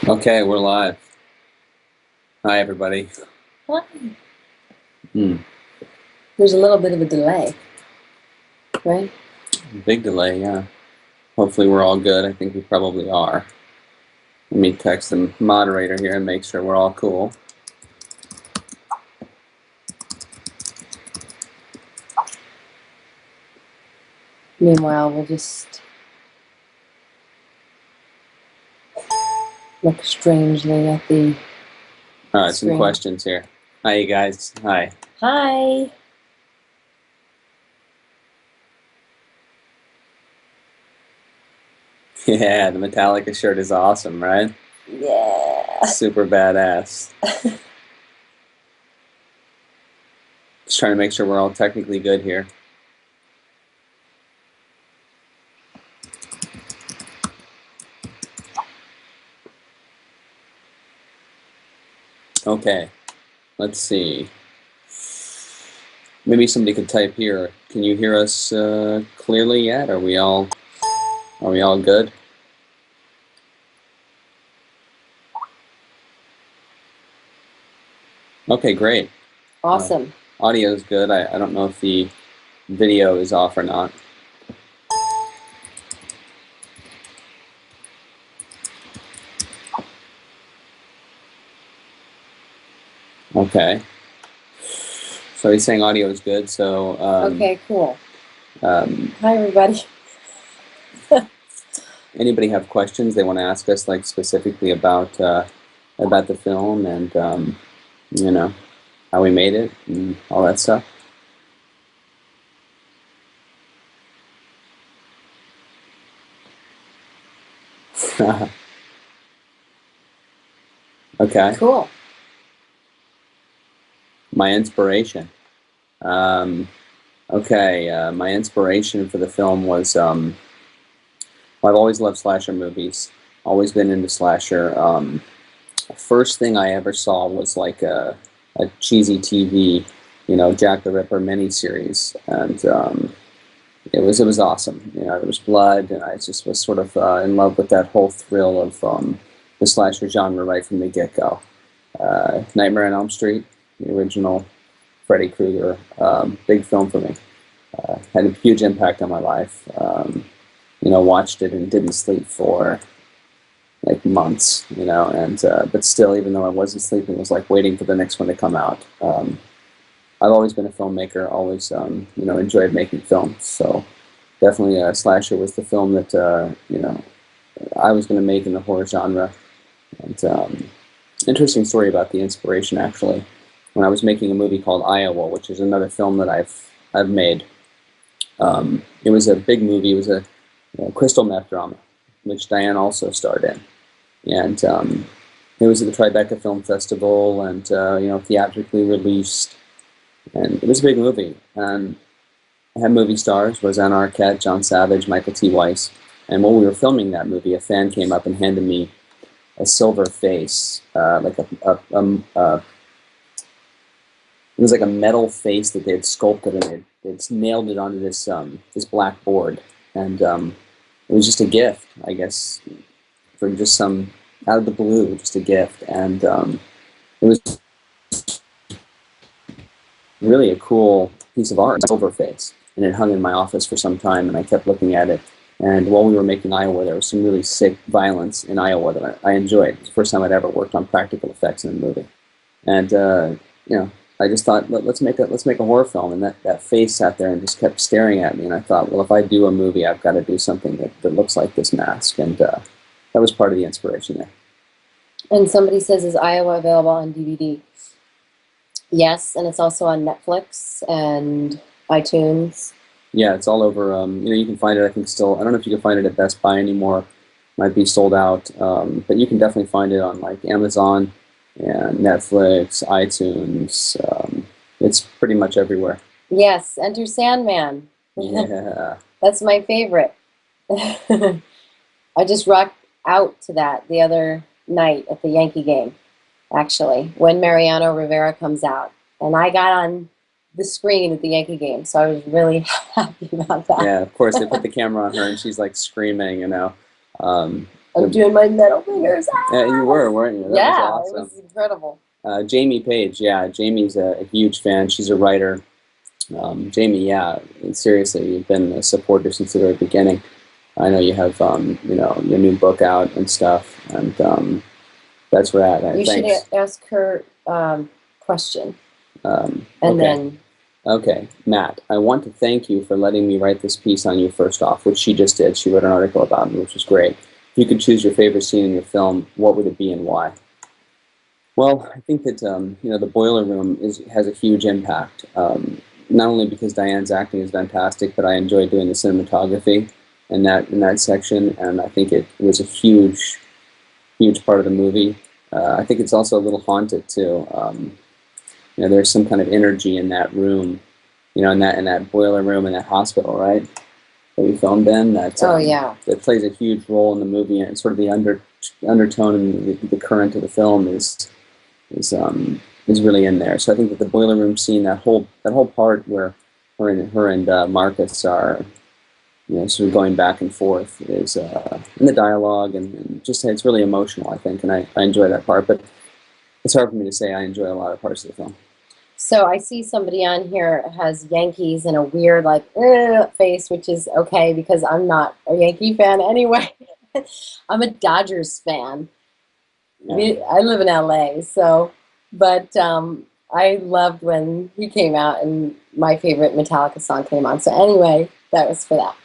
Okay, we're live. Hi, everybody. Hi. Hmm. There's a little bit of a delay, right? Big delay, yeah. Hopefully we're all good. I think we probably are. Let me text the moderator here and make sure we're all cool. Meanwhile, we'll just look strangely at the All right, some screen. questions here. Hi, you guys. Hi. Hi. Yeah, the Metallica shirt is awesome, right? Yeah. Super badass. Just trying to make sure we're all technically good here. Okay, let's see. Maybe somebody could type here. Can you hear us clearly yet? Are we all good? Okay, great. Awesome. Audio is good. I don't know if the video is off or not. Okay. So he's saying audio is good. So Okay, cool. Hi, everybody. Anybody have questions they want to ask us, like specifically about the film and you know, how we made it and all that stuff? Okay. Cool. My inspiration. Okay, my inspiration for the film was well, I've always loved slasher movies. Always been into slasher. First thing I ever saw was like a cheesy TV, Jack the Ripper miniseries, and it was awesome. There was blood, and I just was sort of in love with that whole thrill of the slasher genre right from the get-go. Nightmare on Elm Street, the original Freddy Krueger, big film for me. Had a huge impact on my life. Watched it and didn't sleep for like months, and but still, even though I wasn't sleeping, it was like waiting for the next one to come out. I've always been a filmmaker, always enjoyed making films. So definitely, Slasher was the film that I was going to make in the horror genre. And interesting story about the inspiration, actually. When I was making a movie called Iowa, which is another film that I've made, it was a big movie. It was a crystal meth drama, which Diane also starred in. And it was at the Tribeca Film Festival, and theatrically released, and it was a big movie. And it had movie stars: Rosanna Arquette, John Savage, Michael T. Weiss. And when we were filming that movie, a fan came up and handed me a silver face, like it was like a metal face that they had sculpted, and they'd nailed it onto this black board, and it was just a gift, I guess, for just some out of the blue, just a gift, and it was really a cool piece of art, silver face, and it hung in my office for some time, and I kept looking at it. And while we were making Iowa, there was some really sick violence in Iowa that I enjoyed. It was the first time I'd ever worked on practical effects in a movie, and I just thought, let's make a horror film, and that face sat there and just kept staring at me, and I thought, well, if I do a movie, I've got to do something that looks like this mask, and that was part of the inspiration there. And somebody says, is Iowa available on DVD? Yes, and it's also on Netflix and iTunes. Yeah, it's all over. You can find it, I think, still. I don't know if you can find it at Best Buy anymore. Might be sold out, but you can definitely find it on like Amazon and Netflix, iTunes. It's pretty much everywhere. Yes, Enter Sandman. Yeah. That's my favorite. I just rocked out to that the other night at the Yankee game, actually, when Mariano Rivera comes out. And I got on the screen at the Yankee game, so I was really happy about that. Yeah, of course, they put the camera on her, and she's like screaming, I'm doing my middle fingers. Yeah, you were, weren't you? That Yeah, was it awesome. was incredible. Jamie Page, yeah, Jamie's a huge fan. She's a writer. Jamie, yeah, seriously, you've been a supporter since the very beginning. I know you have, your new book out and stuff, and that's rad. You should Thanks. ask her question, And and then. Okay, Matt, I want to thank you for letting me write this piece on you first off, which she just did. She wrote an article about me, which was great. If you could choose your favorite scene in your film, what would it be and why? Well, I think that the boiler room has a huge impact. Not only because Diane's acting is fantastic, but I enjoy doing the cinematography in that section, and I think it was a huge part of the movie. I think it's also a little haunted too. There's some kind of energy in that room, in that boiler room in that hospital, right? That we filmed in. That that plays a huge role in the movie, and sort of the undertone and the current of the film is really in there. So I think that the boiler room scene, that whole part where her and Marcus are, sort of going back and forth, is in the dialogue, and just it's really emotional, I think, and I enjoy that part. But it's hard for me to say I enjoy a lot of parts of the film. So I see somebody on here has Yankees and a weird face, which is okay because I'm not a Yankee fan anyway. I'm a Dodgers fan. Yeah. I live in LA, but I loved when he came out and my favorite Metallica song came on. So anyway, that was for that.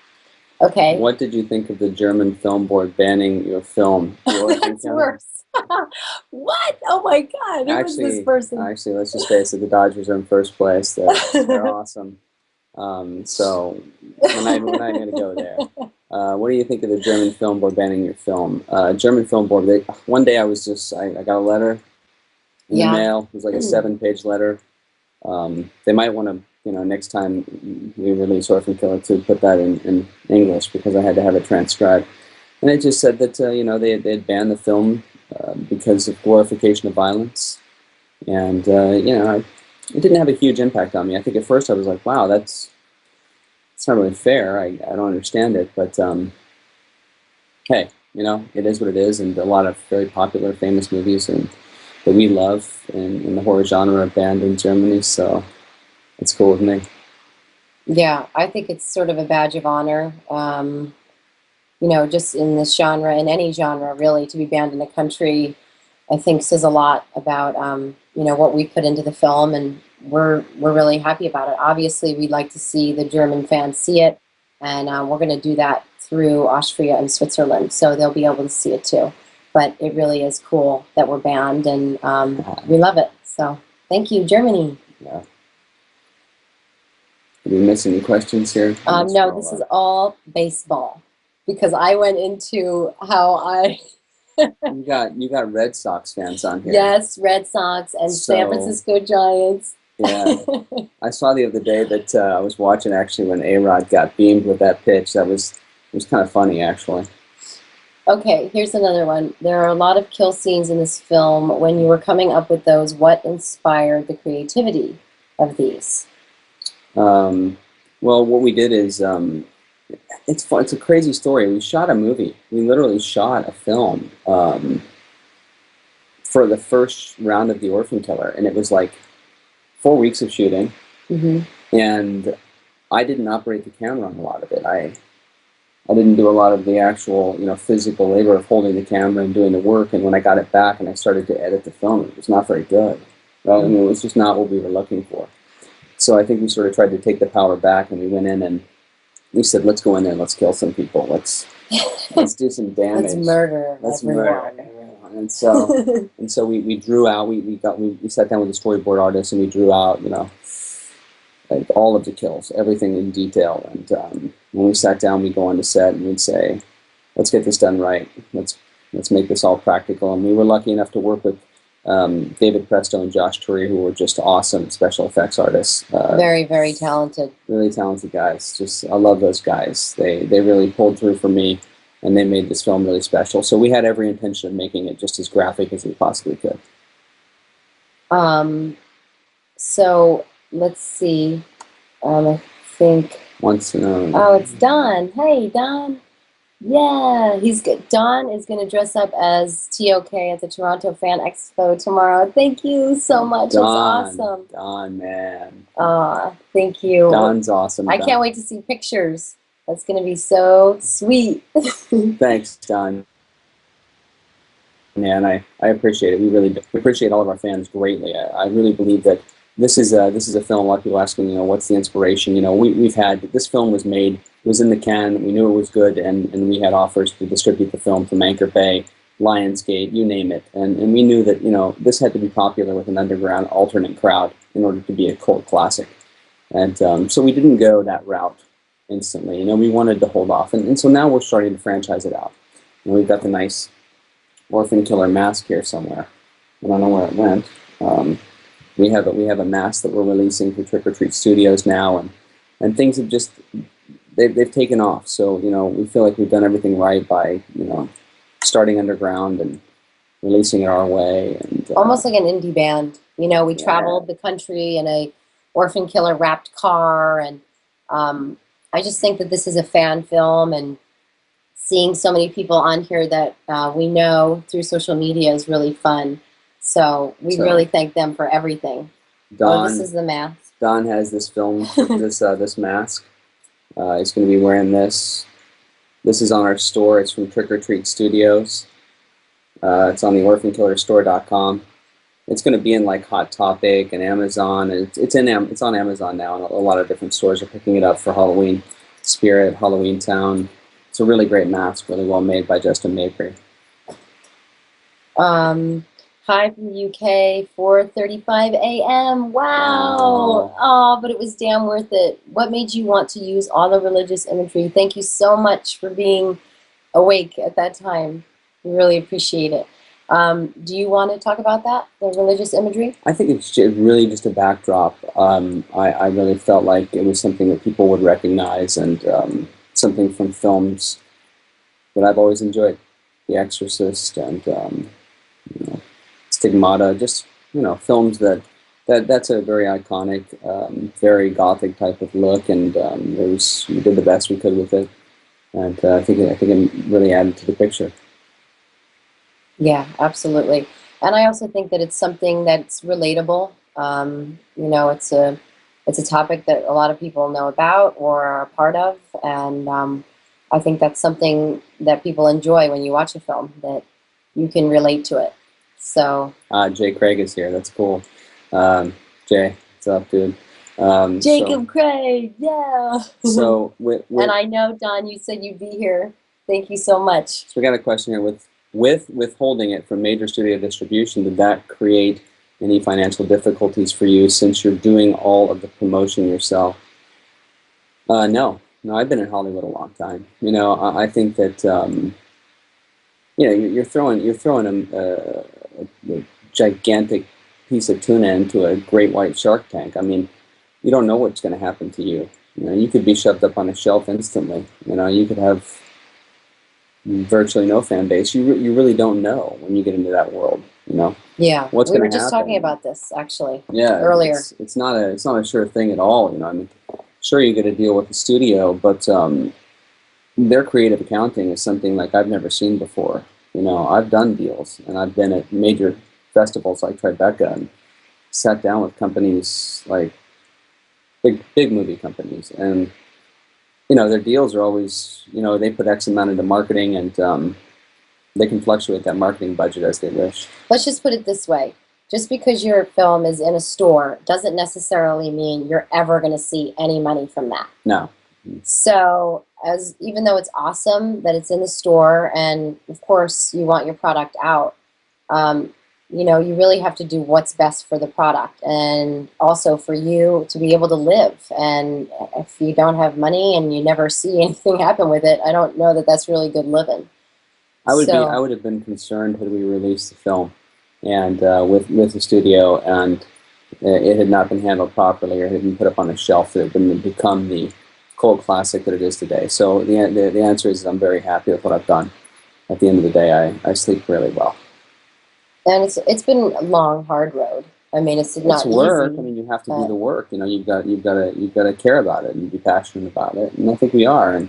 Okay. What did you think of the German film board banning your film? That's worse. What? Oh my God! Who was this person? Actually, let's just face it. The Dodgers are in first place. They're awesome. So we're not even going to go there. What do you think of the German film board banning your film? German film board. One day I got a letter in the mail. It was like a 7-page letter. They might want to, next time we release Orphan Killer, to put that in English, because I had to have it transcribed. And it just said that they had banned the film because of glorification of violence, and it didn't have a huge impact on me. I think at first I was like, wow, it's not really fair. I don't understand it, but hey, it is what it is, and a lot of very popular, famous movies that we love in the horror genre are banned in Germany, so it's cool with me. Yeah, I think it's sort of a badge of honor. Just in this genre, in any genre, really, to be banned in a country, I think says a lot about, what we put into the film, and we're really happy about it. Obviously, we'd like to see the German fans see it, and we're going to do that through Austria and Switzerland, so they'll be able to see it too. But it really is cool that we're banned, and we love it. So thank you, Germany. Yeah. Did we miss any questions here? No, this is all baseball. Because I went into how I... You got Red Sox fans on here. Yes, Red Sox and San Francisco Giants. Yeah. I saw the other day that I was watching, actually, when A-Rod got beamed with that pitch. It was kind of funny, actually. Okay, here's another one. There are a lot of kill scenes in this film. When you were coming up with those, what inspired the creativity of these? Well, what we did is... it's fun. It's a crazy story. We shot a movie. We literally shot a film for the first round of The Orphan Killer, and it was like 4 weeks of shooting. Mm-hmm. And I didn't operate the camera on a lot of it. I didn't do a lot of the actual, physical labor of holding the camera and doing the work. And when I got it back and I started to edit the film, it was not very good. Right? Mm-hmm. I mean, it was just not what we were looking for. So I think we sort of tried to take the power back, and we went in and we said, let's go in there and let's kill some people. Let's do some damage. Let's murder everyone. And so we drew out. We sat down with a storyboard artist, and we drew out like all of the kills, everything in detail. And when we sat down, we'd go on the set and we'd say, let's get this done right. Let's make this all practical. And we were lucky enough to work with David Presto and Josh Turry, who were just awesome special effects artists. Very, very talented. Really talented guys. I love those guys. They really pulled through for me, and they made this film really special. So we had every intention of making it just as graphic as we possibly could. So let's see. I think. Oh, it's Don. Hey, Don. Yeah, he's good. Don is going to dress up as TOK at the Toronto Fan Expo tomorrow. Thank you so much. It's awesome. Don, man. Thank you. Don's awesome. I can't wait to see pictures. That's going to be so sweet. Thanks, Don. Man, I appreciate it. We really appreciate all of our fans greatly. I really believe that this is a film. A lot of people asking, what's the inspiration? We've had this film was made, it was in the can. We knew it was good, and we had offers to distribute the film from Anchor Bay, Lionsgate, you name it, and we knew that this had to be popular with an underground alternate crowd in order to be a cult classic, and so we didn't go that route instantly. We wanted to hold off, and so now we're starting to franchise it out. We've got the nice Orphan Killer mask here somewhere. I don't know where it went. We have a mask that we're releasing for Trick or Treat Studios now, and things have just they've taken off. So we feel like we've done everything right by starting underground and releasing it our way, and almost like an indie band. We traveled the country in a Orphan Killer wrapped car, and I just think that this is a fan film, and seeing so many people on here that we know through social media is really fun. So we really thank them for everything. Don, this is the mask. Don has this film, this mask. He's going to be wearing this. This is on our store. It's from Trick or Treat Studios. It's on the orphankillerstore.com. It's going to be in like Hot Topic and Amazon. It's on Amazon now, and a lot of different stores are picking it up for Halloween Spirit, Halloween Town. It's a really great mask, really well made by Justin Mapry. Hi from the UK, 4:35 a.m. Wow. Oh, but it was damn worth it. What made you want to use all the religious imagery? Thank you so much for being awake at that time. We really appreciate it. Do you want to talk about that, the religious imagery? I think it's really just a backdrop. I really felt like it was something that people would recognize, and something from films that I've always enjoyed. The Exorcist and Stigmata, just films that's a very iconic, very gothic type of look, and we did the best we could with it, and I think it really added to the picture. Yeah, absolutely. And I also think that it's something that's relatable. It's a topic that a lot of people know about or are a part of, and I think that's something that people enjoy when you watch a film, that you can relate to it. So Jay Craig is here. That's cool. Jay, what's up, dude? Jacob Craig, yeah. So and I know, Don, you said you'd be here. Thank you so much. So we got a question here. With withholding it from major studio distribution, did that create any financial difficulties for you since you're doing all of the promotion yourself? No, I've been in Hollywood a long time. I think that you're throwing a gigantic piece of tuna into a great white shark tank. I mean, you don't know what's going to happen to you. You could be shoved up on a shelf instantly. You could have virtually no fan base. You really don't know when you get into that world. Yeah, what's we going were to just happen. talking about this actually. Yeah, earlier. It's not a sure thing at all. I mean, sure, you get a deal with the studio, but their creative accounting is something like I've never seen before. I've done deals, and I've been at major festivals like Tribeca and sat down with companies like big movie companies, and their deals are always, they put X amount into marketing, and they can fluctuate that marketing budget as they wish. Let's just put it this way. Just because your film is in a store doesn't necessarily mean you're ever going to see any money from that. No. So even though it's awesome that it's in the store, and of course you want your product out, you really have to do what's best for the product, and also for you to be able to live. And if you don't have money and you never see anything happen with it, I don't know that that's really good living. I would have been concerned had we released the film, and with the studio, and it had not been handled properly, or had been put up on a shelf that had become the cult classic that it is today. So the answer is I'm very happy with what I've done. At the end of the day, I sleep really well. And it's been a long, hard road. I mean, it's not work. easy. I mean, you have to do the work. You've got to care about it and be passionate about it. And I think we are. And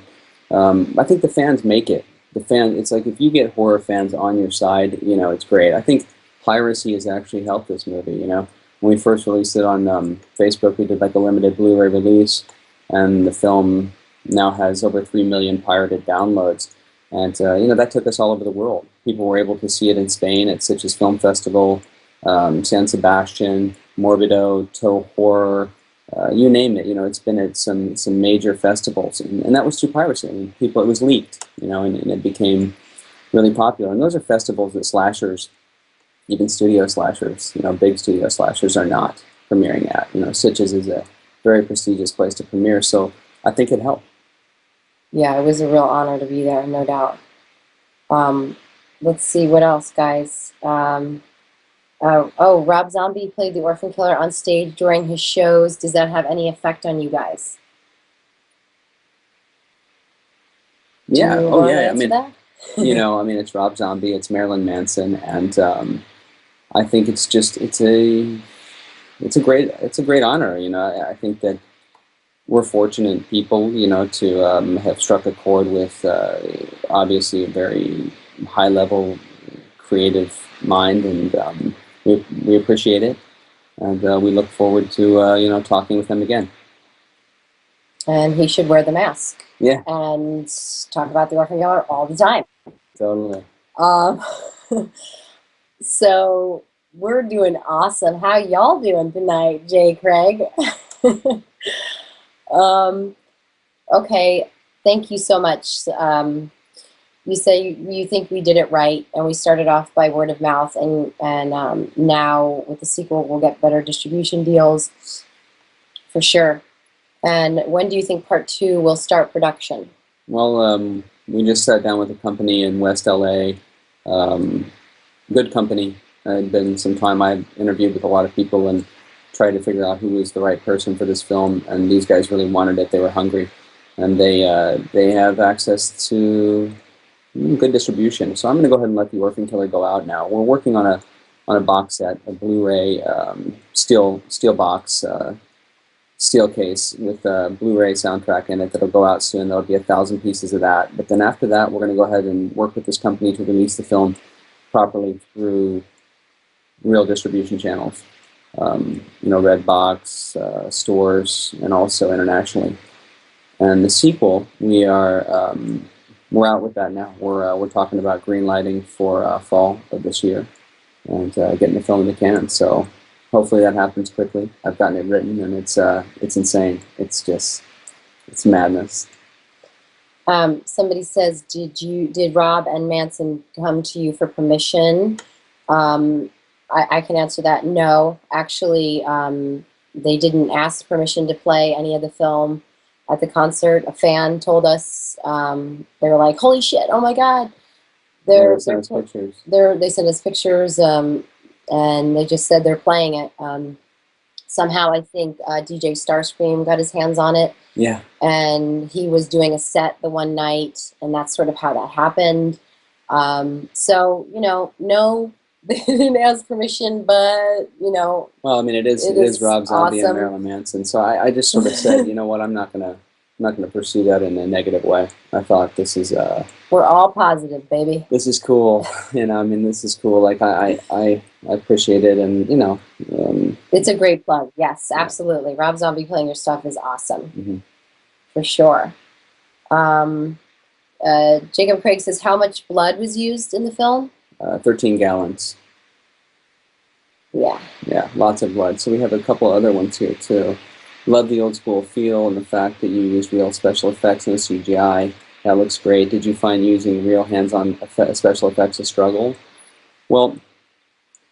I think the fans make it. It's like if you get horror fans on your side, it's great. I think piracy has actually helped this movie. When we first released it on Facebook, we did like a limited Blu-ray release, and the film now has over 3 million pirated downloads. And that took us all over the world. People were able to see it in Spain at Sitges Film Festival, San Sebastian, Morbido, Toho Horror, you name it. It's been at some major festivals, and that was through piracy. I mean, it was leaked, and it became really popular. And those are festivals that slashers, even studio slashers, big studio slashers, are not premiering at. Sitges is a very prestigious place to premiere, so I think it helped. Yeah, it was a real honor to be there, no doubt. Let's see, what else, guys? Rob Zombie played the Orphan Killer on stage during his shows. Does that have any effect on you guys? Yeah. Oh, yeah. I mean, that? it's Rob Zombie, it's Marilyn Manson, and I think it's a great honor. I think that we're fortunate people, to have struck a chord with obviously a very high level creative mind, and we appreciate it, and we look forward to talking with him again. And he should wear the mask. Yeah. And talk about the Orphan Killer all the time. Totally. So we're doing awesome. How y'all doing tonight, Jay Craig? Okay, thank you so much. You say you think we did it right, and we started off by word of mouth, and now with the sequel we'll get better distribution deals for sure. And when do you think part 2 will start production? Well, we just sat down with a company in West LA, good company. It had been some time. I interviewed with a lot of people and tried to figure out who was the right person for this film, and these guys really wanted it. They were hungry, and they have access to good distribution. So I'm going to go ahead and let the Orphan Killer go out now. We're working on a box set, a Blu-ray steel box, steel case with a Blu-ray soundtrack in it that'll go out soon. There'll be 1,000 pieces of that. But then after that, we're going to go ahead and work with this company to release the film properly through real distribution channels. Redbox, stores, and also internationally. And the sequel, we're out with that now. We're talking about greenlighting for fall of this year, and getting the film in the can. So hopefully that happens quickly. I've gotten it written, and it's insane. It's madness. Somebody says, did Rob and Manson come to you for permission? I can answer that. No, actually, they didn't ask permission to play any of the film at the concert. A fan told us. They were like, "Holy shit! Oh my god!" They sent us pictures. They sent us pictures, and they just said they're playing it. Somehow, I think DJ Starscream got his hands on it. Yeah. And he was doing a set the one night, and that's sort of how that happened. So no. They didn't ask permission, but Well, I mean, it is Rob Zombie and Marilyn Manson. So I just sort of said, you know what, I'm not gonna pursue that in a negative way. I thought this is we're all positive, baby. This is cool. This is cool. Like I appreciate it, and it's a great plug. Yes, absolutely. Rob Zombie playing your stuff is awesome, mm-hmm. for sure. Jacob Craig says, how much blood was used in the film? 13 gallons. Yeah. Yeah, lots of blood. So we have a couple other ones here too. Love the old school feel and the fact that you used real special effects and CGI. That looks great. Did you find using real hands-on special effects a struggle? Well,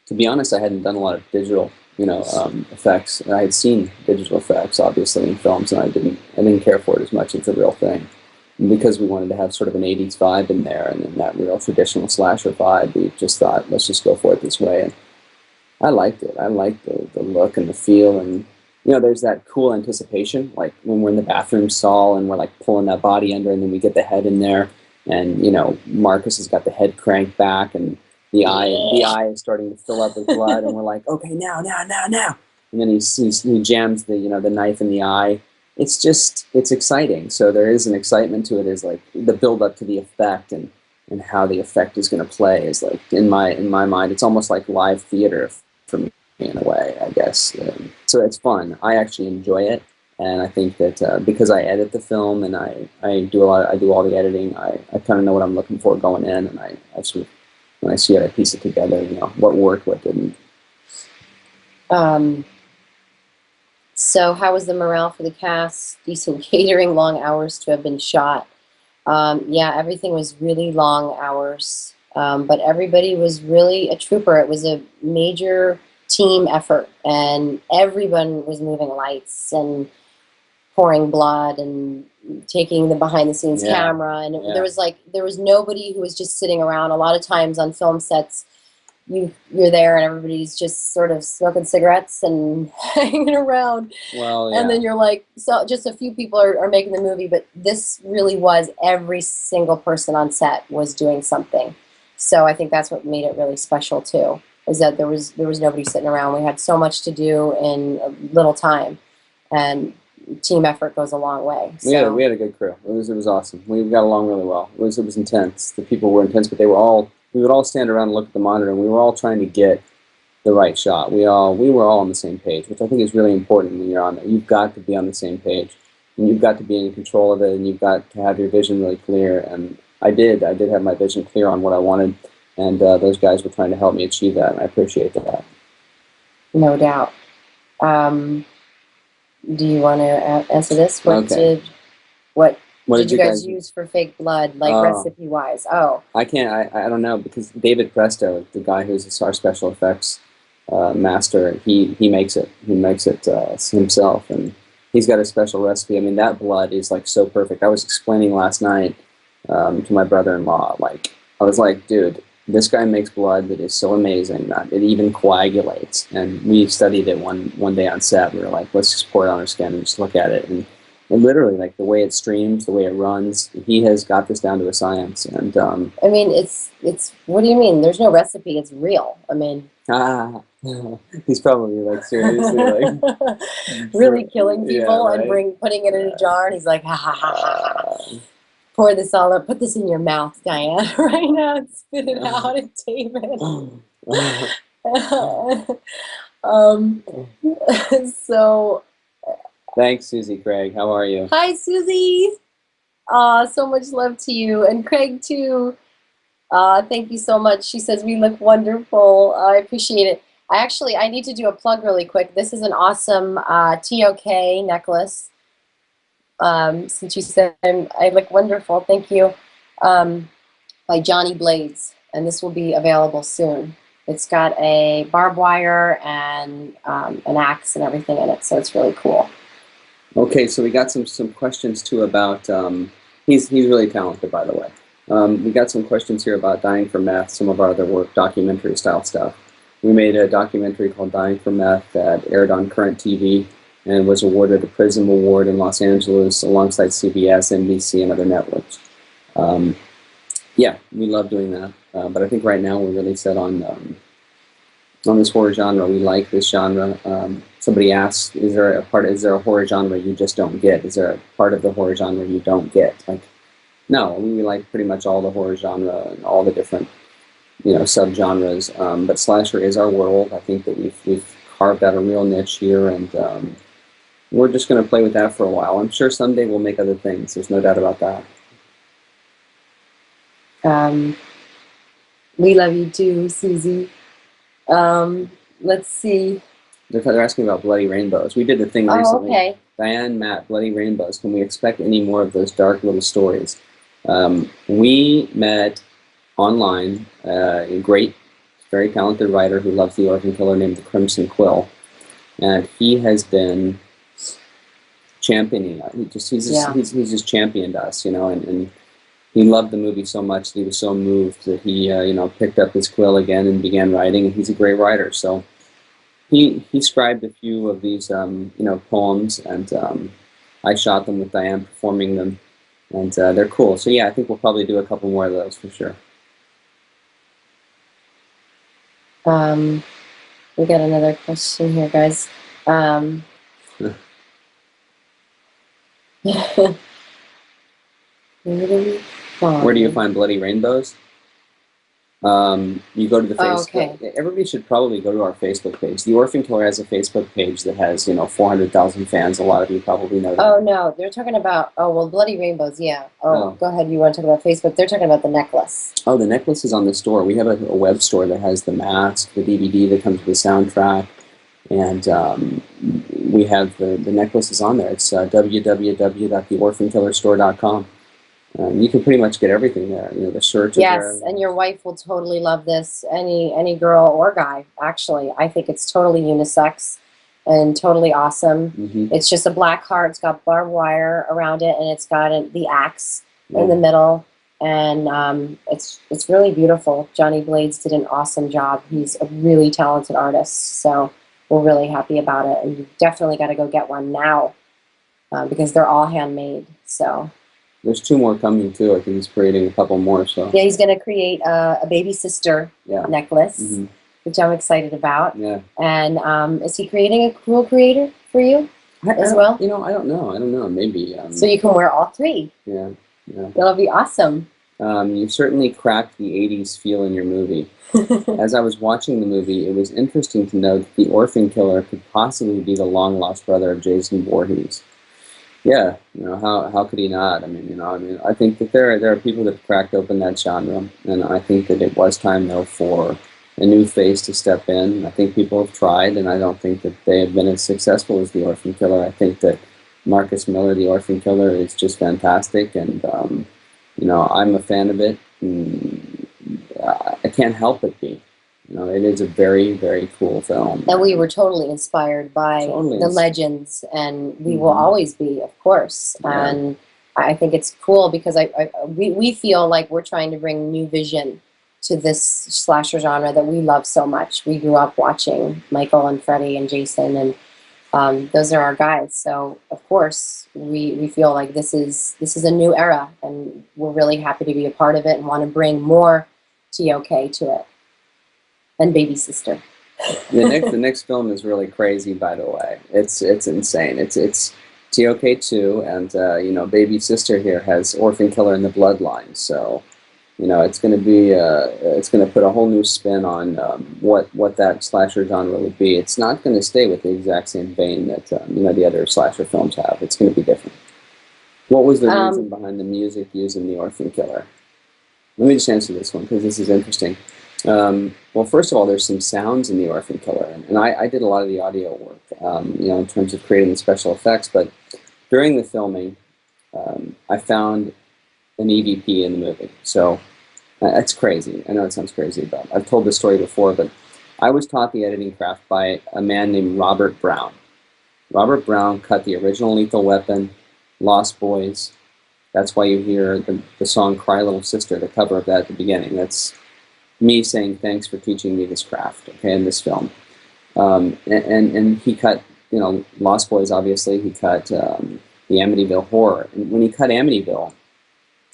to be honest, I hadn't done a lot of digital, effects. I had seen digital effects, obviously, in films, and I didn't care for it as much as the real thing. Because we wanted to have sort of an 80s vibe in there, and then that real traditional slasher vibe, we just thought, let's just go for it this way. And I liked it. I liked the look and the feel, and there's that cool anticipation, like when we're in the bathroom stall and we're like pulling that body under, and then we get the head in there, and Marcus has got the head cranked back, and the eye is starting to fill up with blood, and we're like, okay, now, and then he jams the the knife in the eye. it's exciting. So there is an excitement to it. Is like the build up to the effect and how the effect is going to play is like in my mind. It's almost like live theater for me in a way, I guess. So it's fun. I actually enjoy it, and I think that because I edit the film and I do I do all the editing. I kind of know what I'm looking for going in, and I sort of when I see it, I piece it together. You know what worked, what didn't. Um, so how was the morale for the cast? Decent catering, long hours to have been shot. Yeah, everything was really long hours, but everybody was really a trooper. It was a major team effort, and everyone was moving lights and pouring blood and taking the behind the scenes Yeah, camera. And yeah. there was nobody who was just sitting around. A lot of times on film sets, you're there and everybody's just sort of smoking cigarettes and hanging around, Well, and yeah. then you're like, so just a few people are making the movie, but this really was every single person on set was doing something. So I think that's what made it really special too, is that there was nobody sitting around. We had so much to do in a little time, and team effort goes a long way. So We had a good crew. It was awesome. We got along really well. It was intense. The people were intense, but they were all we would all stand around and look at the monitor, and we were all trying to get the right shot. We were all on the same page, which I think is really important when you're on there. You've got to be on the same page, and you've got to be in control of it, and you've got to have your vision really clear. And I did have my vision clear on what I wanted, and those guys were trying to help me achieve that, and I appreciate that. no doubt. Um, do you want to answer this? Okay. What What did did you you guys guys? use for fake blood, like Oh, recipe wise? Oh, I can't. I don't know because David Presto, the guy who's our special effects master, he makes it. He makes it himself, and he's got a special recipe. I mean, that blood is like so perfect. I was explaining last night to my brother-in-law. Like, I was like, dude, this guy makes blood that is so amazing that it even coagulates. And we studied it one day on set. We were like, let's just pour it on our skin and just look at it. And literally, like the way it streams, the way it runs, he has got this down to a science. And I mean, it's. What do you mean? There's no recipe. It's real. I mean, ah, he's probably like seriously like, really killing yeah, people and right. putting it in a jar, and he's like, ha ha ha ha ha. Uh, Pour this all up. Put this in your mouth, Diane, right now, and spit it out, and David. um, so, Thanks, Susie Craig. How are you? hi, Susie. So much love to you, and Craig too. Thank you so much. She says we look wonderful. I appreciate it. I need to do a plug really quick. This is an awesome TOK necklace. Since you said I look wonderful, thank you. By Johnny Blades, and this will be available soon. It's got a barbed wire and an axe and everything in it, so it's really cool. Okay, so we got some questions too about he's really talented, by the way. We got some questions here about Dying for Meth, some of our other work, documentary style stuff. We made a documentary called Dying for Meth that aired on Current TV and was awarded a Prism Award in Los Angeles alongside CBS, NBC, and other networks. Yeah, we love doing that, but I think right now we're really set on this horror genre. We like this genre. Somebody asked, is there a horror genre you just don't get? Is there a part of the horror genre you don't get? Like, no, we like pretty much all the horror genre and all the different, subgenres. But slasher is our world. I think that we've carved out a real niche here, and we're just going to play with that for a while. I'm sure someday we'll make other things. There's no doubt about that. We love you too, Susie. Let's see. They're asking about Bloody Rainbows. We did a thing Oh, recently. okay. Diane, Matt, Bloody Rainbows. Can we expect any more of those dark little stories? We met online a great, very talented writer who loves the Orphan killer named the Crimson Quill, and he has been championing us. He's just championed us, and he loved the movie so much that he was so moved that he picked up his quill again and began writing. And he's a great writer, so. He scribed a few of these, poems, and I shot them with Diane performing them, and they're cool. So yeah, I think we'll probably do a couple more of those for sure. We got another question here, guys. Where do we Where do you find? find Bloody Rainbows? You go to the Oh, Facebook. okay. Everybody should probably go to our Facebook page. The Orphan Killer has a Facebook page that has 400,000 fans. A lot of you probably know Oh that. no, they're talking about. Oh well, Bloody Rainbows. Yeah. Oh, Oh, go ahead. You want to talk about Facebook? They're talking about the necklace. oh, the necklace is on the store. We have a web store that has the mask, the DVD that comes with the soundtrack, and we have the necklace is on there. It's www.theorphankillerstore.com. You can pretty much get everything there. The shirts are there. Yes, and your wife will totally love this. Any girl or guy, actually. I think it's totally unisex and totally awesome. Hmm. It's just a black heart. It's got barbed wire around it, and it's got the axe in the Yeah. middle. And it's really beautiful. Johnny Blades did an awesome job. He's a really talented artist, so we're really happy about it. And you definitely got to go get one now because they're all handmade. So. There's two more coming too. I think he's creating a couple more. So Yeah, he's going to create a baby sister yeah. necklace, Hmm. which I'm excited about. Yeah. And is he creating a cool creator for you as well? I don't know. I don't know. Maybe. So you can wear all three. Yeah. Yeah. That'll be awesome. You certainly cracked the '80s feel in your movie. As I was watching the movie, it was interesting to note that the Orphan Killer could possibly be the long lost brother of Jason Voorhees. Yeah, how could he not? I think that there are people that have cracked open that genre, and I think that it was time though for a new face to step in. I think people have tried, and I don't think that they have been as successful as the Orphan Killer. I think that Marcus Miller, the Orphan Killer, is just fantastic, and I'm a fan of it. And I can't help but be. It is a very, very cool film. And we were totally inspired by Totally the ins- legends, and we will Mhm. always be, of course. Yeah. And I think it's cool because we feel like we're trying to bring new vision to this slasher genre that we love so much. We grew up watching Michael and Freddie and Jason, and those are our guys. So of course we feel like this is a new era, and we're really happy to be a part of it and want to bring more TOK to it and Baby Sister. The next film is really crazy. By the way, it's insane. It's TOK2, and Baby Sister here has Orphan Killer in the bloodline. So it's going to be it's going to put a whole new spin on what that slasher genre would be. It's not going to stay with the exact same vein that the other slasher films have. It's going to be different. What was the reason behind the music used in the Orphan Killer? Let me just answer this one because this is interesting. Well, first of all, there's some sounds in the Orphan Killer, and I did a lot of the audio work, in terms of creating the special effects. But during the filming, I found an EVP in the movie. So that's crazy. I know it sounds crazy, but I've told this story before. But I was taught the editing craft by a man named Robert Brown. Robert Brown cut the original Lethal Weapon, Lost Boys. That's why you hear the song "Cry Little Sister," the cover of that at the beginning. That's me saying thanks for teaching me this craft, okay, in this film. And he cut, Lost Boys, obviously. He cut the Amityville Horror. And when he cut Amityville,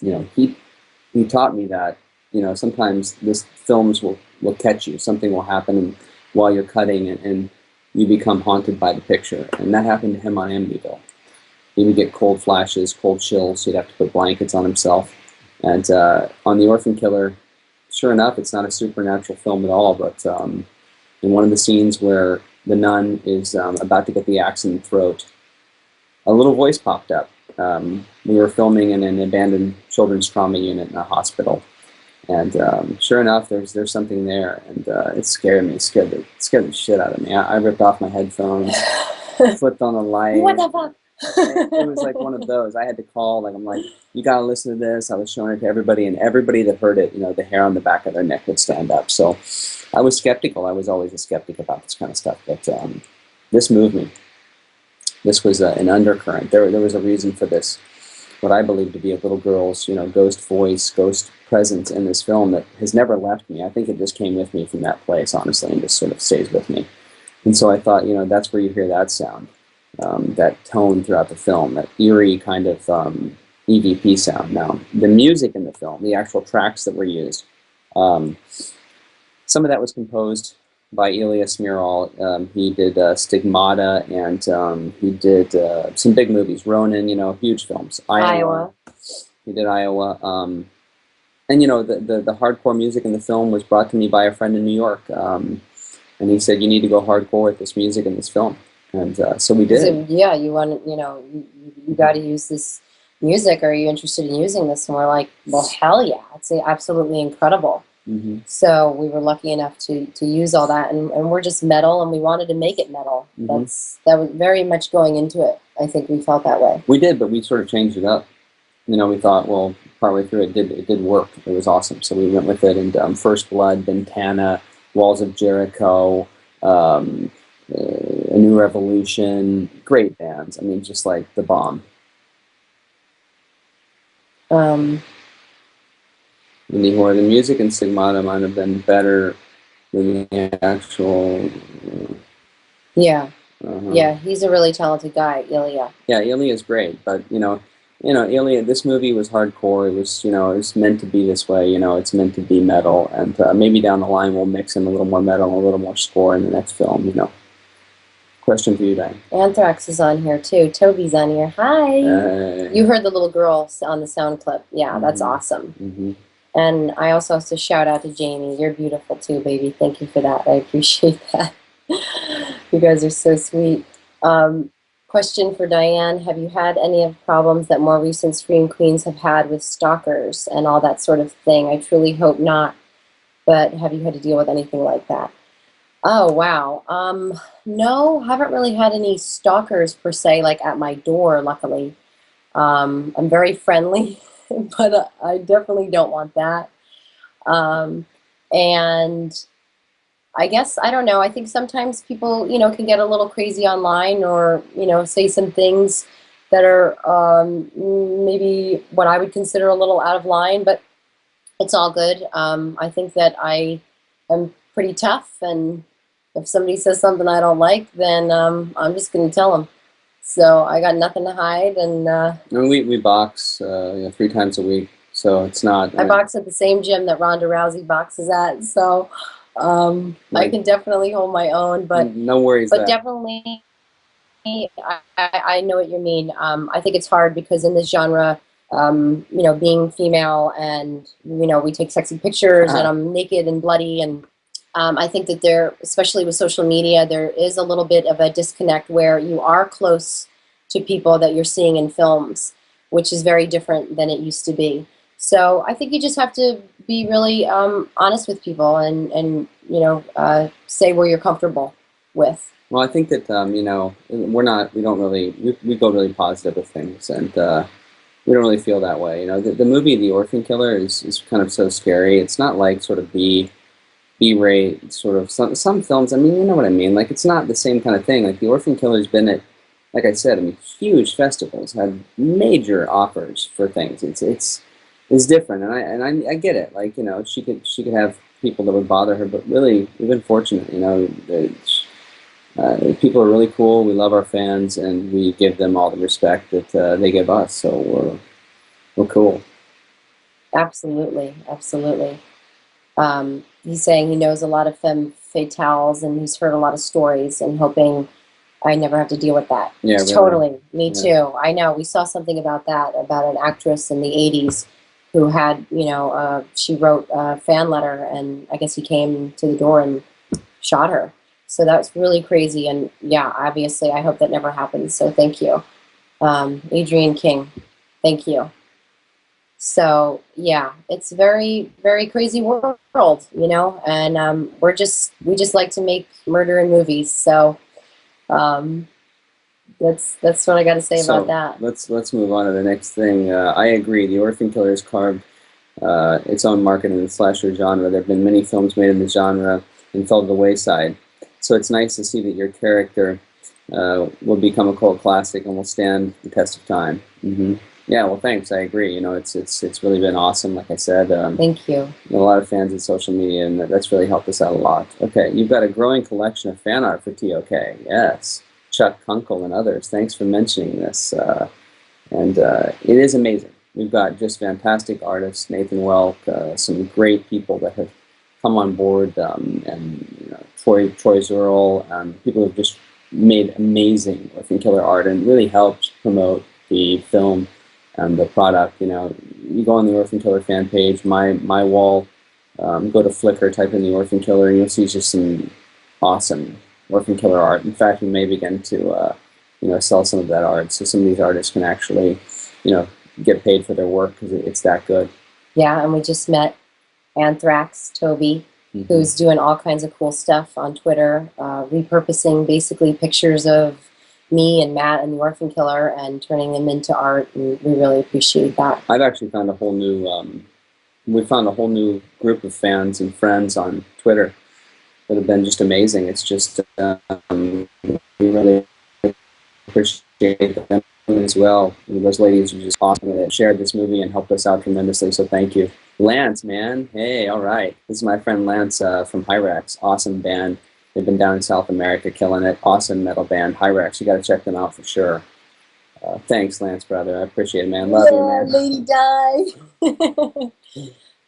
he taught me that, sometimes this films will catch you. Something will happen while you're cutting, and you become haunted by the picture. And that happened to him on Amityville. He would get cold flashes, cold chills. He'd have to put blankets on himself. And on The Orphan Killer, sure enough, it's not a supernatural film at all, but in one of the scenes where the nun is about to get the axe in the throat, a little voice popped up. We were filming in an abandoned children's trauma unit in a hospital, and sure enough, there's something there, and it scared me. It scared the shit out of me. I ripped off my headphones, flipped on the light. What the fuck? It was like one of those. I had to call, I'm like, you gotta listen to this. I was showing it to everybody, and everybody that heard it, the hair on the back of their neck would stand up. So I was skeptical. I was always a skeptic about this kind of stuff, but this moved me. This was an undercurrent. There was a reason for this. What I believe to be a little girl's, ghost voice, ghost presence in this film that has never left me. I think it just came with me from that place, honestly, and just sort of stays with me. And so I thought, that's where you hear that sound. That tone throughout the film, that eerie kind of EVP sound. Now, the music in the film, the actual tracks that were used, some of that was composed by Ilya Smirol. He did Stigmata, and he did some big movies. Ronin, huge films. Iowa. Iowa. He did Iowa. And the hardcore music in the film was brought to me by a friend in New York, and he said, "You need to go hardcore with this music in this film," and so we did. Yeah, you want to, you got to use this music. Are you interested in using this? And we're like, well, hell yeah, it's absolutely incredible. Mm-hmm. So we were lucky enough to use all that, and we're just metal, and we wanted to make it metal. Mm-hmm. That was very much going into it. I think we felt that way. We did, but we sort of changed it up. We thought, well, partway through it did work. It was awesome, so we went with it. And First Blood, Bentana, Walls of Jericho, A New Revolution, great bands. I mean, just like the bomb. The music in Stigmata might have been better than the actual. Yeah. Yeah, he's a really talented guy, Ilya. Yeah, Ilya's great, but Ilya, this movie was hardcore. It was, it was meant to be this way. It's meant to be metal, and maybe down the line we'll mix in a little more metal, and a little more score in the next film. Question for you, Diane. Anthrax is on here too. Toby's on here. Hi. You heard the little girl on the sound clip. Yeah, that's awesome. Mm-hmm. And I also have to shout out to Jamie. You're beautiful too, baby. Thank you for that. I appreciate that. You guys are so sweet. Question for Diane. Have you had any of the problems that more recent Scream Queens have had with stalkers and all that sort of thing? I truly hope not. But have you had to deal with anything like that? Oh, wow. No, haven't really had any stalkers per se, like at my door, luckily. I'm very friendly, but I definitely don't want that. And I guess, I don't know, I think sometimes people, can get a little crazy online or, say some things that are maybe what I would consider a little out of line, but it's all good. I think that I am pretty tough, and if somebody says something I don't like, then I'm just going to tell them. So I got nothing to hide, and we box 3 times a week, so it's not. I box at the same gym that Ronda Rousey boxes at, so I can definitely hold my own. But no worries. But definitely, I know what you mean. I think it's hard because in this genre, being female, and we take sexy pictures, and I'm naked and bloody, and I think that there, especially with social media, there is a little bit of a disconnect where you are close to people that you're seeing in films, which is very different than it used to be. So I think you just have to be really honest with people, and say where you're comfortable with. Well, I think that we go really positive with things, and we don't really feel that way. The movie The Orphan Killer is kind of so scary. It's not like sort of B-rate sort of some films. I mean, you know what I mean. Like, it's not the same kind of thing. Like, The Orphan Killer's been at, like I said, huge festivals, had major offers for things. It's different, and I get it. Like, she could have people that would bother her, but really, we've been fortunate. People are really cool. We love our fans, and we give them all the respect that they give us. So we're cool. Absolutely, absolutely. He's saying he knows a lot of femme fatales, and he's heard a lot of stories, and hoping I never have to deal with that. Yeah, really. Totally. Me too. I know. We saw something about that, about an actress in the 80s who had, she wrote a fan letter, and I guess he came to the door and shot her. So that's really crazy. And yeah, obviously, I hope that never happens. So thank you. Adrian King, thank you. So yeah, it's very, very crazy world, and we just like to make murder in movies. So that's what I got to say about that. Let's move on to the next thing. I agree. The Orphan Killer has carved its own market in the slasher genre. There have been many films made in the genre and fell to the wayside. So it's nice to see that your character will become a cult classic and will stand the test of time. Mm-hmm. Yeah, well, thanks. I agree. It's really been awesome. Like I said, thank you. A lot of fans in social media, and that's really helped us out a lot. Okay, you've got a growing collection of fan art for TOK. Yes, Chuck Kunkel and others. Thanks for mentioning this. And it is amazing. We've got just fantastic artists, Nathan Welk, some great people that have come on board, and Troy Zerl, people who've just made amazing Orphan Killer art and really helped promote the film and the product. You know, you go on the Orphan Killer fan page, my wall, go to Flickr, type in the Orphan Killer, and you'll see just some awesome Orphan Killer art. In fact, we may begin to sell some of that art, so some of these artists can actually get paid for their work because it's that good. Yeah, and we just met Anthrax Toby, who's doing all kinds of cool stuff on Twitter, repurposing basically pictures of me and Matt and the Orphan Killer and turning them into art, and we really appreciate that. I've actually found a whole new we found a whole new group of fans and friends on Twitter that have been just amazing. It's just we really appreciate them as well. Those ladies are just awesome that shared this movie and helped us out tremendously, so thank you. Lance, man, hey, all right. This is my friend Lance from Hyrax, awesome band. They've been down in South America killing it. Awesome metal band, Hyrax. You got to check them out for sure. Thanks, Lance, brother. I appreciate it, man. Love you, man. Lady Di.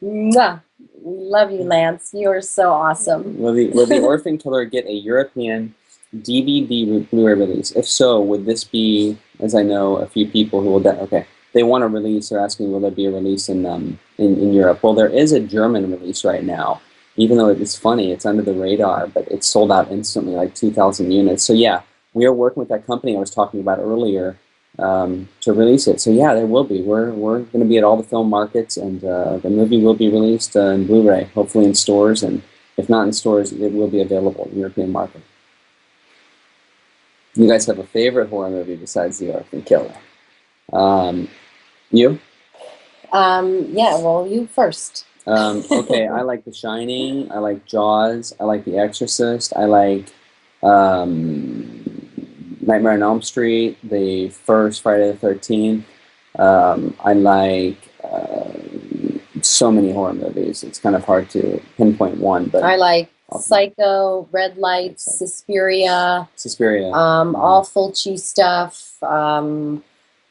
Mwah. Love you, Lance. You are so awesome. Will the Orphan Killer get a European DVD Blu-ray release? If so, would this be, as I know, a few people who will... Okay, they want a release. They're asking, will there be a release in Europe? Well, there is a German release right now. Even though it's funny, it's under the radar, but it's sold out instantly, like 2,000 units. So yeah, we are working with that company I was talking about earlier to release it. So yeah, there will be. We're going to be at all the film markets, and the movie will be released in Blu-ray, hopefully in stores, and if not in stores, it will be available in the European market. You guys have a favorite horror movie besides The Orphan Killer? You? Yeah, well, you first. Okay, I like The Shining, I like Jaws, I like The Exorcist, I like Nightmare on Elm Street, the first Friday the 13th. I like so many horror movies. It's kind of hard to pinpoint one, but I like Psycho, Red Lights, Suspiria. Suspiria. All Fulci stuff.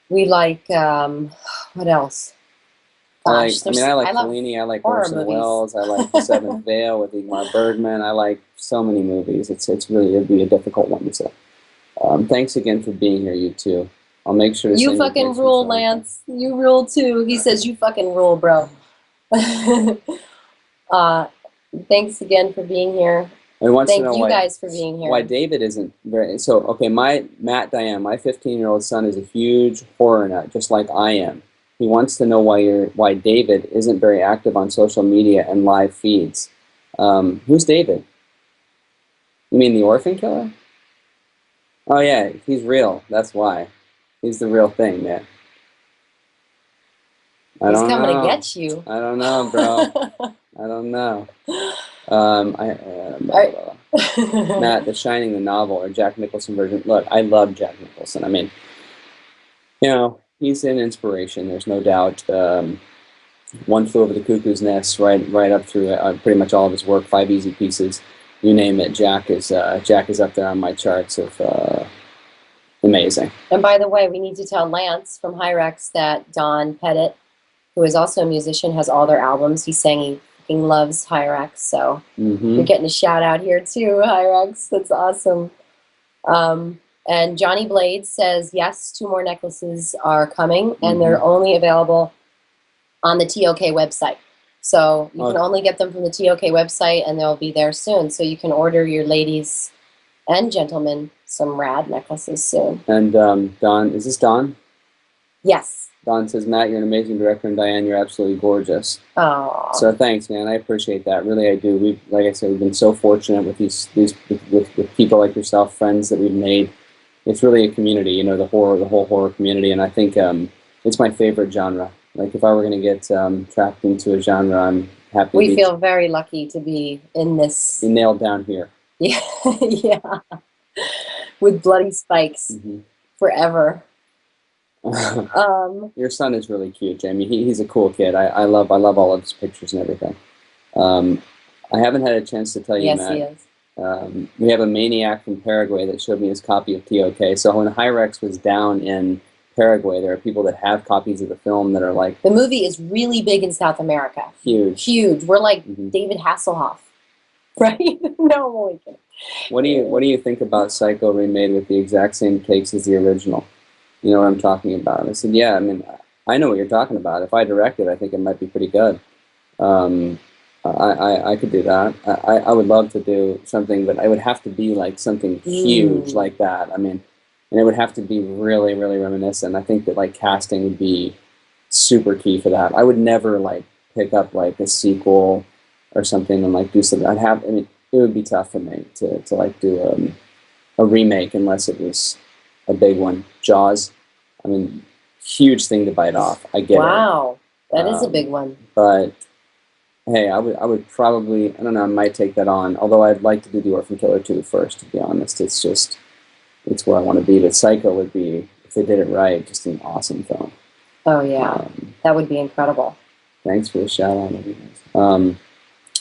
We like what else? I Gosh, like Fellini, I like Orson Welles, I like The Seventh Veil with Ingmar Bergman. I like so many movies. It'd be a difficult one to say. Thanks again for being here, you two. I'll make sure to You fucking rule, Lance. You rule too. He says you fucking rule, bro. Thanks again for being here. Thank you guys for being here. Why David isn't very... So, okay, Matt Diane, my 15-year-old son is a huge horror nut, just like I am. He wants to know why David isn't very active on social media and live feeds. Who's David? You mean the Orphan Killer? Oh yeah, he's real. That's why. He's the real thing, man. He's coming to get you. I don't know, bro. I don't know. Matt, The Shining, the novel, or Jack Nicholson version. Look, I love Jack Nicholson. I mean, he's an inspiration. There's no doubt. One Flew Over the Cuckoo's Nest, right up through pretty much all of his work. 5 Easy Pieces, you name it. Jack is up there on my charts of amazing. And by the way, we need to tell Lance from Hyrax that Don Pettit, who is also a musician, has all their albums. He's saying he fucking loves Hyrax, so you're getting a shout out here too, Hyrax. That's awesome. And Johnny Blades says, yes, 2 more necklaces are coming, and they're only available on the TOK website. So you can only get them from the TOK website, and they'll be there soon. So you can order your ladies and gentlemen some rad necklaces soon. And Don, is this Don? Yes. Don says, Matt, you're an amazing director, and Diane, you're absolutely gorgeous. Oh. So thanks, man. I appreciate that. Really, I do. Like I said, we've been so fortunate with with people like yourself, friends that we've made. It's really a community, the whole horror community, and I think it's my favorite genre. Like, if I were going to get trapped into a genre, I'm happy. We feel very lucky to be in this. Be nailed down here. Yeah, yeah. With bloody spikes forever. Your son is really cute, Jamie. He's a cool kid. I love all of his pictures and everything. I haven't had a chance to tell you, Matt. Yes, he is. We have a maniac from Paraguay that showed me his copy of TOK. So when Hyrax was down in Paraguay, there are people that have copies of the film that are like... The movie is really big in South America. Huge. Huge. We're like David Hasselhoff. Right? No, I'm only kidding. What do you think about Psycho remade with the exact same takes as the original? You know what I'm talking about? I said, yeah. I mean, I know what you're talking about. If I direct it, I think it might be pretty good. Um, I could do that. I would love to do something, but it would have to be like something huge like that. I mean, and it would have to be really, really reminiscent. I think that like casting would be super key for that. I would never like pick up like a sequel or something and like do something. I mean, it would be tough for me to like do a remake unless it was a big one. Jaws, I mean, huge thing to bite off. I get it. Wow, that is a big one. But hey, I would probably, I don't know, I might take that on. Although I'd like to do the Orphan Killer 2 first, to be honest. It's just, it's where I want to be. But Psycho would be, if they did it right, just an awesome film. Oh yeah, that would be incredible. Thanks for the shout out.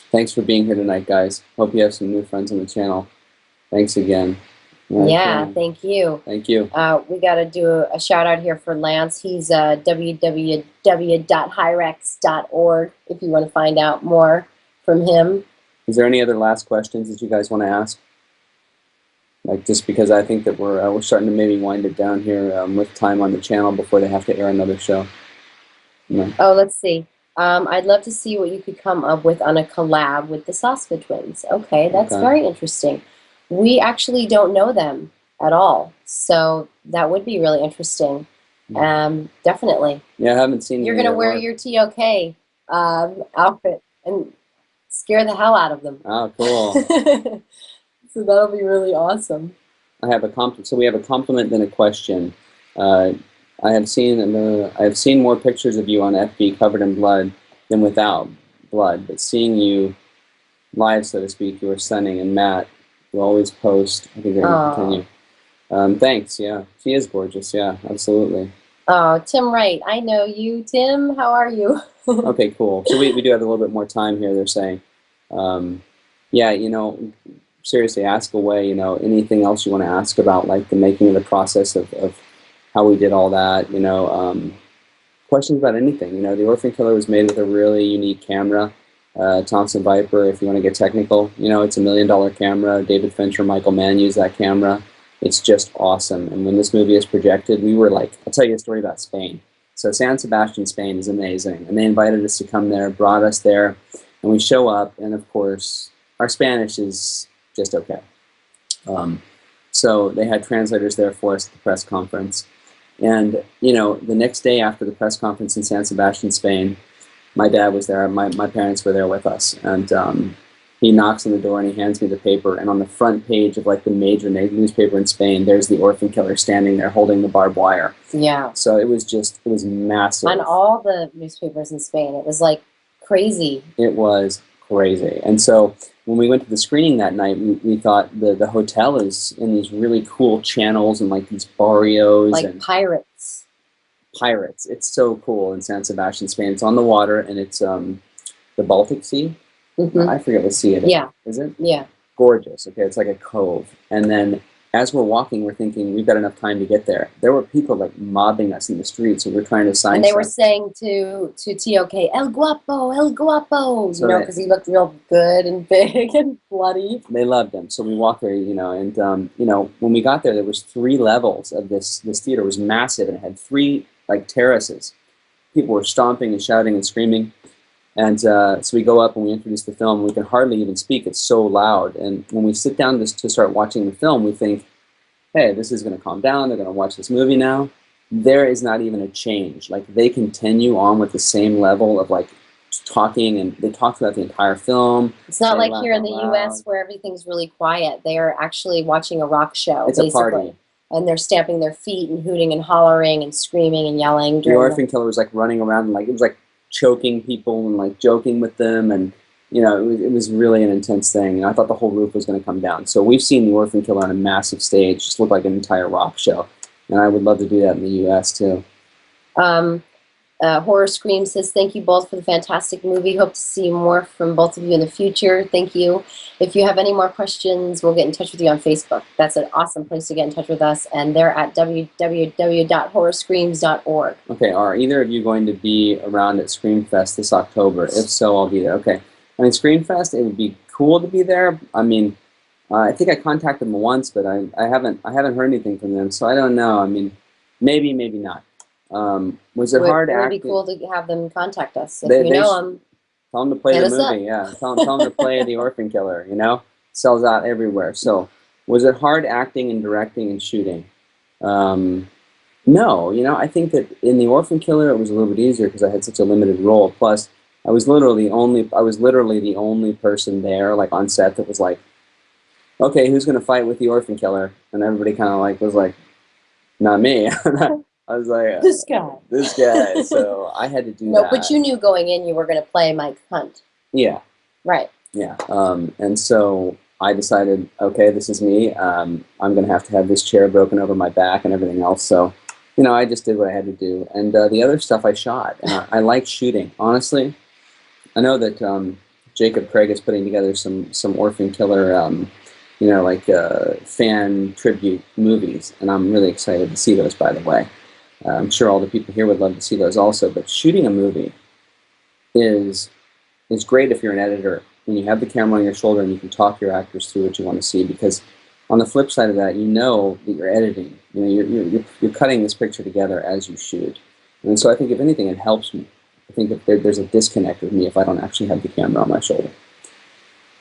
Thanks for being here tonight, guys. Hope you have some new friends on the channel. Thanks again. Yeah, thank you. Thank you. We got to do a shout out here for Lance. He's www.hyrex.org if you want to find out more from him. Is there any other last questions that you guys want to ask? Like, just because I think that we're starting to maybe wind it down here with time on the channel before they have to air another show. No. Oh, let's see. I'd love to see what you could come up with on a collab with the Saska twins. Okay, that's very interesting. We actually don't know them at all, so that would be really interesting. Definitely. Yeah, I haven't seen. You're gonna wear your TOK outfit and scare the hell out of them. Oh, cool. So that'll be really awesome. I have a compliment. So we have a compliment and a question. I have seen more pictures of you on FB covered in blood than without blood, but seeing you live, so to speak, you are stunning. And Matt, you always post. I think they're going to continue. Thanks. Yeah, she is gorgeous. Yeah, absolutely. Oh, Tim Wright, I know you. Tim, how are you? Okay, cool. So we do have a little bit more time here, they're saying. Yeah, you know, seriously, ask away, you know, anything else you want to ask about, like the making of the process of how we did all that, you know, questions about anything. You know, the Orphan Killer was made with a really unique camera, Thompson Viper, if you want to get technical. You know, it's $1 million camera. David Fincher, Michael Mann used that camera. It's just awesome. And when this movie is projected, we were like, I'll tell you a story about Spain. So San Sebastian, Spain is amazing. And they invited us to come there, brought us there, and we show up, and of course, our Spanish is just okay. So they had translators there for us at the press conference. And, you know, the next day after the press conference in San Sebastian, Spain, my dad was there, my parents were there with us, and he knocks on the door and he hands me the paper, and on the front page of like the major newspaper in Spain, there's the Orphan Killer standing there holding the barbed wire. Yeah. So it was massive. On all the newspapers in Spain, it was like crazy. It was crazy. And so when we went to the screening that night, we thought the hotel is in these really cool channels and like these barrios. Like and pirates. Pirates. It's so cool in San Sebastian, Spain. It's on the water, and it's the Baltic Sea. Mm-hmm. I forget what sea it is. Yeah. Is it? Yeah. Gorgeous. Okay, it's like a cove. And then as we're walking, we're thinking we've got enough time to get there. There were people like mobbing us in the streets, and we're trying to sign. And they were saying to TOK, El Guapo, El Guapo, you know, because he looked real good and big and bloody. They loved him. So we walked there, you know, and you know, when we got there was 3 levels of this theater. It was massive, and it had 3 like terraces. People were stomping and shouting and screaming. And so we go up and we introduce the film, and we can hardly even speak. It's so loud. And when we sit down to start watching the film, we think, hey, this is going to calm down. They're going to watch this movie now. There is not even a change. Like, they continue on with the same level of, like, talking, and they talk about the entire film. It's not like here in the U.S. where everything's really quiet. They are actually watching a rock show, it's basically. A party. And they're stamping their feet and hooting and hollering and screaming and yelling. The Orphan Killer was, like, running around, and, like, it was, like, choking people and like joking with them, and you know, it was really an intense thing. And I thought the whole roof was going to come down. So we've seen the Orphan Killer on a massive stage, just look like an entire rock show, and I would love to do that in the U.S. too. Horror Scream says, thank you both for the fantastic movie. Hope to see more from both of you in the future. Thank you. If you have any more questions, we'll get in touch with you on Facebook. That's an awesome place to get in touch with us, and they're at www.horrorscreams.org. Okay, are either of you going to be around at Screamfest this October? If so, I'll be there. Okay. I mean, Screenfest, it would be cool to be there. I mean, I think I contacted them once, but I haven't heard anything from them, so I don't know. I mean, maybe, maybe not. Was it hard It would be acting? cool to have them contact us. If They you they know sh- them, Tell them to play hit the us up. movie. Yeah, tell them to play the Orphan Killer. You know, sells out everywhere. So, was it hard acting and directing and shooting? Um, no, I think that in the Orphan Killer it was a little bit easier because I had such a limited role. Plus, I was literally the only person there, like on set, that was like, okay, who's gonna fight with the Orphan Killer? And everybody kind of like was like, not me. I was like, This guy. this guy. So I had to do No, but that. you knew going in you were going to play Mike Hunt. Yeah, Right. yeah. And so I decided, okay, this is me. I'm gonna have to have this chair broken over my back and everything else. So, I just did what I had to do. And the other stuff I shot, and I like shooting. Honestly, I know that Jacob Craig is putting together some Orphan Killer, fan tribute movies, and I'm really excited to see those. By the way, I'm sure all the people here would love to see those also. But shooting a movie is great if you're an editor and you have the camera on your shoulder and you can talk your actors through what you want to see. Because on the flip side of that, you know that you're editing. You're cutting this picture together as you shoot. And so I think if anything, it helps me. I think that there's a disconnect with me if I don't actually have the camera on my shoulder.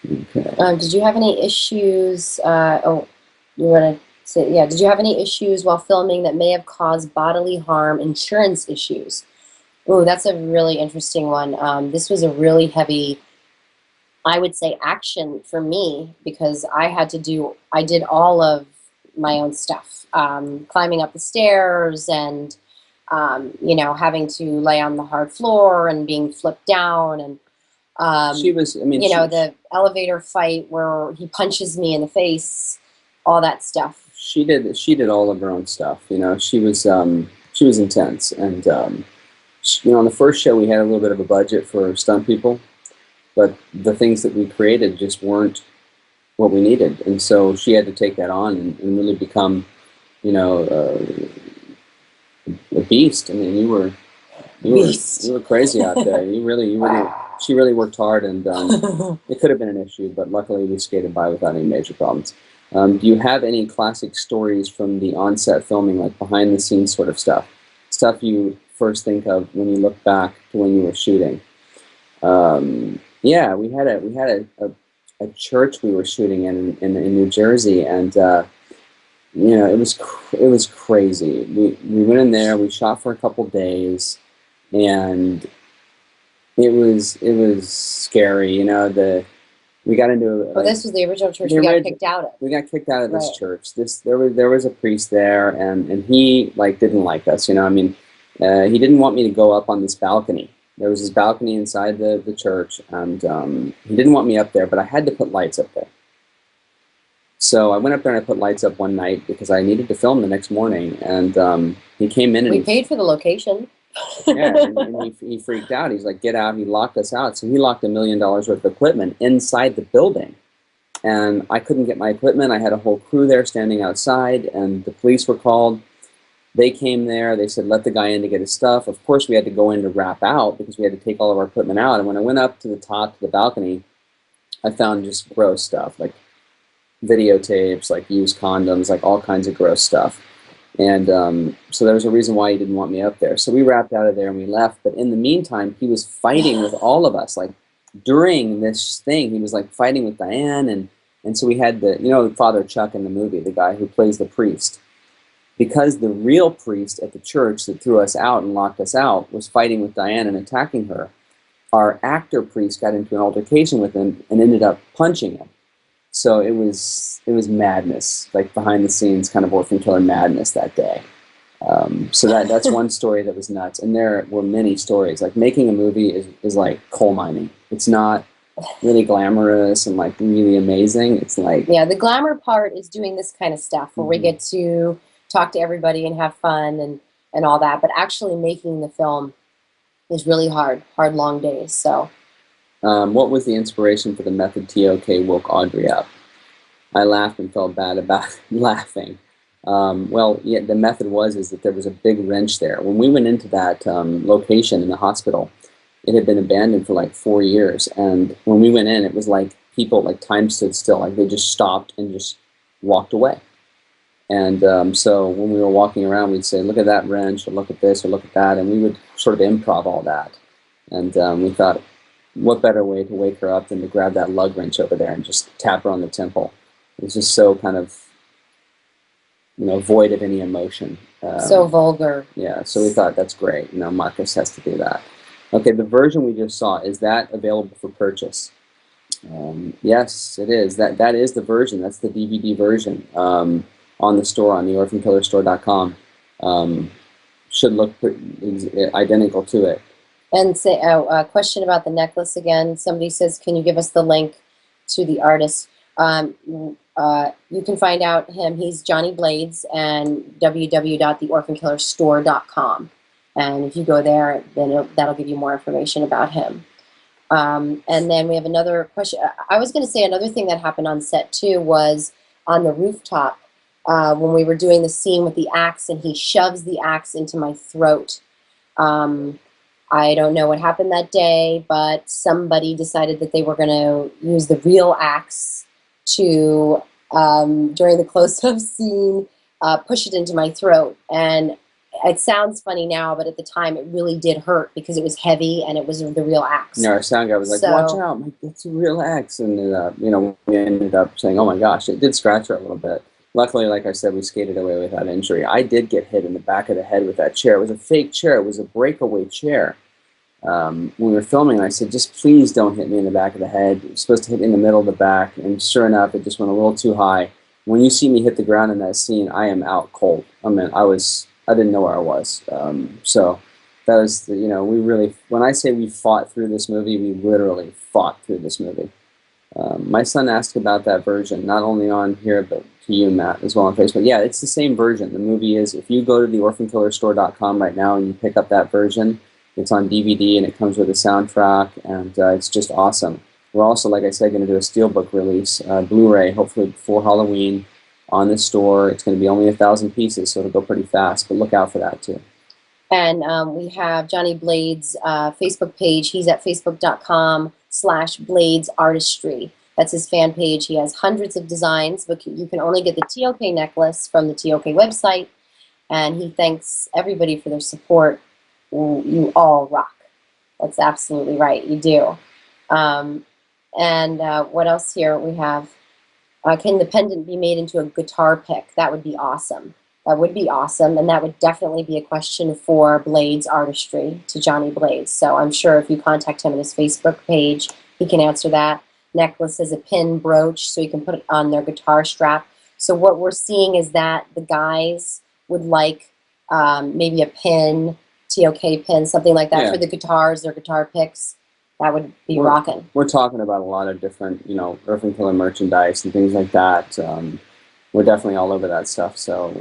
Okay. Did you have any issues? You want to say, yeah. Did you have any issues while filming that may have caused bodily harm, insurance issues? Oh, that's a really interesting one. This was a really heavy, I would say, action for me because I did all of my own stuff, climbing up the stairs and, having to lay on the hard floor and being flipped down and, She was, I mean, the elevator fight where he punches me in the face, all that stuff. she did all of her own stuff. She was intense, and on the first show we had a little bit of a budget for stunt people, but the things that we created just weren't what we needed, and so she had to take that on and really become, a beast. I mean, you were crazy out there. She really worked hard, and it could have been an issue, but luckily we skated by without any major problems. Do you have any classic stories from the on-set filming, like behind-the-scenes sort of stuff you first think of when you look back to when you were shooting? Yeah, we had a church we were shooting in New Jersey, and it was crazy. We went in there, we shot for a couple days, and it was scary. We got into. Well, this was the original church we got kicked out of. We got kicked out of this Right. church. There was a priest there, and he didn't like us. I mean, he didn't want me to go up on this balcony. There was this balcony inside the church, and he didn't want me up there, but I had to put lights up there. So I went up there and I put lights up one night because I needed to film the next morning, and he came in and We paid for the location. yeah, and he freaked out. He's like, get out. He locked us out. So he locked $1 million worth of equipment inside the building. And I couldn't get my equipment. I had a whole crew there standing outside, and the police were called. They came there. They said, let the guy in to get his stuff. Of course, we had to go in to wrap out because we had to take all of our equipment out. And when I went up to the top, to the balcony, I found just gross stuff, like videotapes, like used condoms, like all kinds of gross stuff. And so there was a reason why he didn't want me up there. So we wrapped out of there and we left. But in the meantime, he was fighting with all of us. Like during this thing, he was like fighting with Diane. And so we had Father Chuck in the movie, the guy who plays the priest. Because the real priest at the church that threw us out and locked us out was fighting with Diane and attacking her, our actor priest got into an altercation with him and ended up punching him. So it was madness, like behind the scenes kind of Orphan Killer madness that day. So that's one story that was nuts. And there were many stories. Like making a movie is like coal mining. It's not really glamorous and like really amazing. It's like... Yeah, the glamour part is doing this kind of stuff where we get to talk to everybody and have fun and all that. But actually making the film is really hard long days. So... what was the inspiration for the method TOK woke Audrey up? I laughed and felt bad about laughing. The method is that there was a big wrench there. When we went into that location in the hospital, it had been abandoned for like 4 years. And when we went in, it was like people, like time stood still, like they just stopped and just walked away. And so when we were walking around, we'd say, look at that wrench, or look at this, or look at that, and we would sort of improv all that. And we thought, what better way to wake her up than to grab that lug wrench over there and just tap her on the temple? It was just so kind of, void of any emotion. So vulgar. Yeah, so we thought that's great. Marcus has to do that. Okay, the version we just saw, is that available for purchase? Yes, it is. That is the version. That's the DVD version on the store, on the orphankillerstore.com. Should look identical to it. And say, a question about the necklace again. Somebody says, can you give us the link to the artist? You can find out him. He's Johnny Blades, and www.theorphankillerstore.com. And if you go there, then that'll give you more information about him. And then we have another question. I was going to say another thing that happened on set too was on the rooftop when we were doing the scene with the axe, and he shoves the axe into my throat. I don't know what happened that day, but somebody decided that they were going to use the real axe to, during the close-up scene, push it into my throat. And it sounds funny now, but at the time it really did hurt because it was heavy and it was the real axe. Our sound guy was like, watch out, I'm like, that's a real axe. And we ended up saying, oh my gosh, it did scratch her a little bit. Luckily, like I said, we skated away without injury. I did get hit in the back of the head with that chair. It was a fake chair. It was a breakaway chair. When we were filming, I said, just please don't hit me in the back of the head. It's supposed to hit me in the middle of the back. And sure enough, it just went a little too high. When you see me hit the ground in that scene, I am out cold. I mean, I didn't know where I was. So that was, we really, when I say we fought through this movie, we literally fought through this movie. My son asked about that version, not only on here, but to you, Matt, as well on Facebook. Yeah, it's the same version. The movie is, if you go to the orphankillerstore.com right now and you pick up that version, it's on DVD and it comes with a soundtrack, and it's just awesome. We're also, like I said, going to do a steelbook release, Blu-ray, hopefully before Halloween, on the store. It's going to be only 1,000 pieces, so it'll go pretty fast, but look out for that too. And we have Johnny Blades' Facebook page. He's at facebook.com/BladesArtistry. That's his fan page. He has hundreds of designs, but you can only get the TOK necklace from the TOK website. And he thanks everybody for their support. You all rock. That's absolutely right. You do. What else here we have? Can the pendant be made into a guitar pick? That would be awesome. That would be awesome, and that would definitely be a question for Blades Artistry to Johnny Blades. So I'm sure if you contact him on his Facebook page, he can answer that. Necklace is a pin brooch, so you can put it on their guitar strap. So what we're seeing is that the guys would like maybe a pin, TOK pin, something like that for the guitars, their guitar picks. That would be rocking. We're talking about a lot of different, Orphan Killer merchandise and things like that. We're definitely all over that stuff. So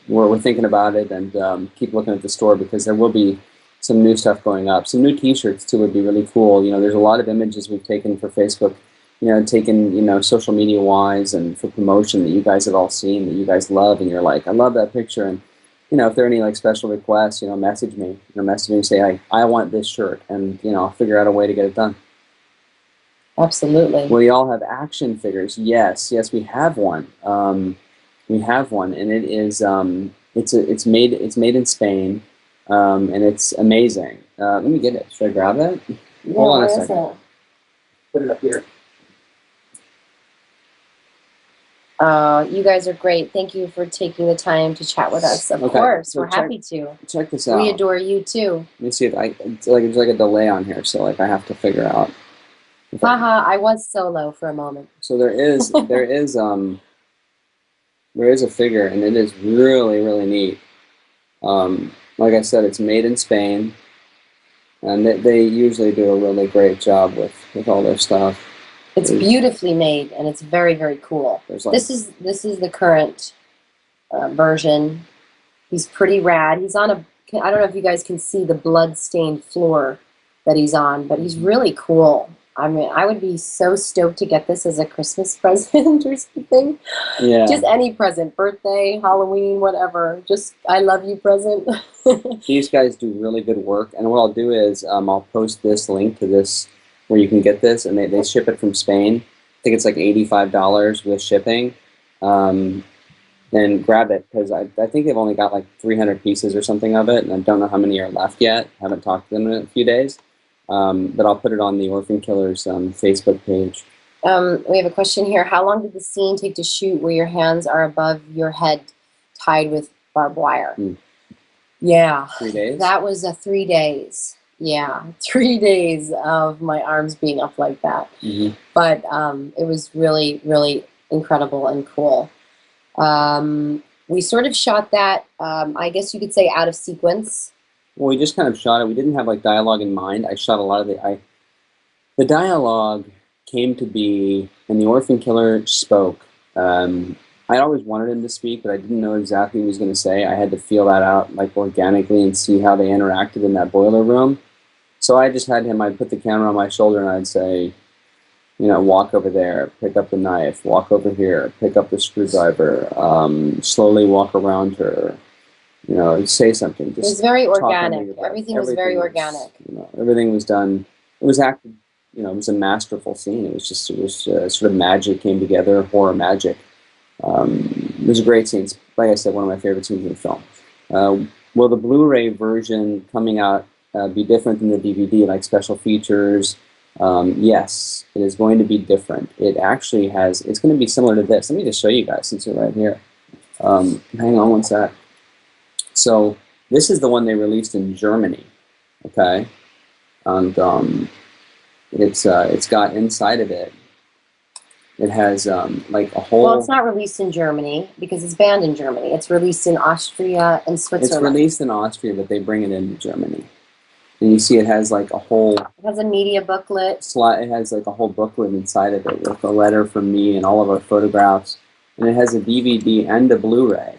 we're thinking about it, and keep looking at the store, because there will be some new stuff going up. Some new T-shirts too would be really cool. There's a lot of images we've taken for Facebook, social media wise and for promotion that you guys have all seen, that you guys love, and you're like, I love that picture. And if there are any special requests, message me. Message me and say, I want this shirt, and I'll figure out a way to get it done. Absolutely. Well, you all have action figures. Yes, we have one. We have one, and it is it's made in Spain, and it's amazing. Let me get it. Should I grab it? Yeah, hold on a second. Put it up here. You guys are great. Thank you for taking the time to chat with us. Of course, so we're happy to. Check this out. We adore you too. Let me see if there's like a delay on here, so I have to figure out. Haha, I was solo for a moment. So there is a figure, and it is really, really neat. Like I said, it's made in Spain, and they usually do a really great job with all their stuff. It's beautifully made, and it's very, very cool. This is the current version. He's pretty rad. He's on I don't know if you guys can see the blood-stained floor that he's on, but he's really cool. I mean, I would be so stoked to get this as a Christmas present or something. Yeah. Just any present, birthday, Halloween, whatever. Just I love you present. These guys do really good work, and what I'll do is I'll post this link to this where you can get this, and they ship it from Spain. I think it's like $85 with shipping. Then grab it, because I think they've only got like 300 pieces or something of it, and I don't know how many are left yet. I haven't talked to them in a few days. But I'll put it on the Orphan Killers Facebook page. We have a question here. How long did the scene take to shoot where your hands are above your head tied with barbed wire? Yeah. 3 days? That was 3 days. Yeah, 3 days of my arms being up like that. Mm-hmm. But it was really, really incredible and cool. We sort of shot that, I guess you could say, out of sequence. Well, we just kind of shot it. We didn't have like dialogue in mind. I shot a lot of the dialogue came to be, and the Orphan Killer spoke. I always wanted him to speak, but I didn't know exactly what he was going to say. I had to feel that out like organically and see how they interacted in that boiler room. So I just had him, I'd put the camera on my shoulder and I'd say, walk over there, pick up the knife, walk over here, pick up the screwdriver, slowly walk around her, say something. Just it was very organic. Everything was very organic. Everything was done. It was acted. It was a masterful scene. It was sort of magic came together, horror magic. It was a great scene. Like I said, one of my favorite scenes in the film. Will the Blu-ray version coming out be different than the DVD, like special features? Yes, it is going to be different. It actually has, it's going to be similar to this. Let me just show you guys since you're right here. Hang on one sec. So this is the one they released in Germany, okay? And it's got inside of it, it has like a whole... Well, it's not released in Germany because it's banned in Germany. It's released in Austria and Switzerland. It's released in Austria, but they bring it into Germany. And you see it has like a whole... It has a media booklet. It has like a whole booklet inside of it with a letter from me and all of our photographs. And it has a DVD and a Blu-ray.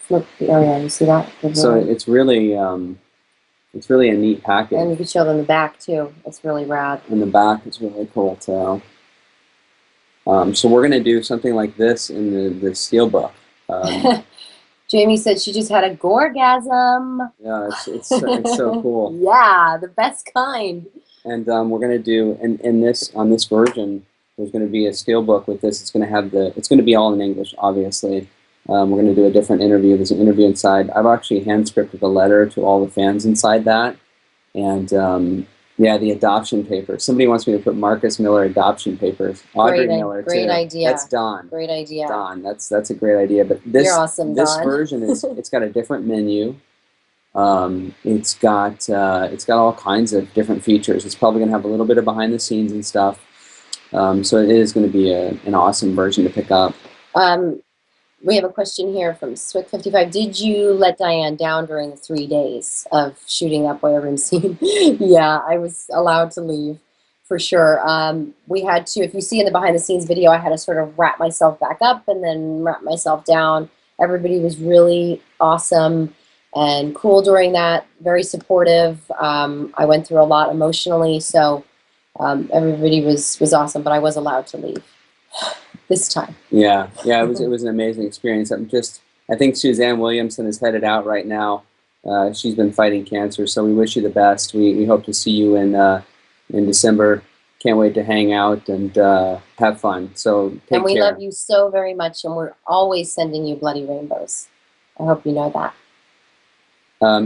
Look, oh yeah, you see that? So it's really a neat package. And you can show them the back too. It's really rad. And the back is really cool too. So we're going to do something like this in the steelbook. Jamie said she just had a gorgasm. Yeah, it's so cool. Yeah, the best kind. And we're going to do on this version. There's going to be a steelbook with this. It's going to be all in English, obviously. We're going to do a different interview. There's an interview inside. I've actually hand-scripted a letter to all the fans inside that. And yeah, the adoption papers. Somebody wants me to put Marcus Miller adoption papers. Audrey Miller, great too. idea. That's Don. Great idea. Don. That's a great idea. But this, you're awesome, this Don. version it's got a different menu. It's got all kinds of different features. It's probably going to have a little bit of behind the scenes and stuff. So it is going to be an awesome version to pick up. We have a question here from Swick55. Did you let Diane down during the 3 days of shooting that boiler room scene? Yeah, I was allowed to leave for sure. We had to, if you see in the behind the scenes video, I had to sort of wrap myself back up and then wrap myself down. Everybody was really awesome and cool during that, very supportive. I went through a lot emotionally, so everybody was awesome, but I was allowed to leave. This time. Yeah, it was an amazing experience. I think Suzanne Williamson is headed out right now. She's been fighting cancer, so we wish you the best. We hope to see you in December. Can't wait to hang out and have fun. So take care. And we love you so very much, and we're always sending you bloody rainbows. I hope you know that.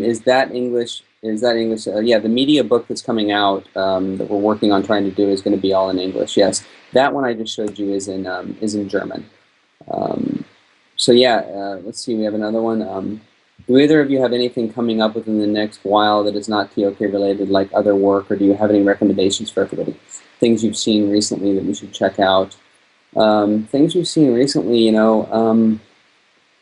Is that English? Yeah, the media book that's coming out that we're working on trying to do is going to be all in English. Yes, that one I just showed you is in German. So yeah, let's see. We have another one. Do either of you have anything coming up within the next while that is not TOK related, like other work, or do you have any recommendations for everybody? Things you've seen recently that we should check out. Things you've seen recently,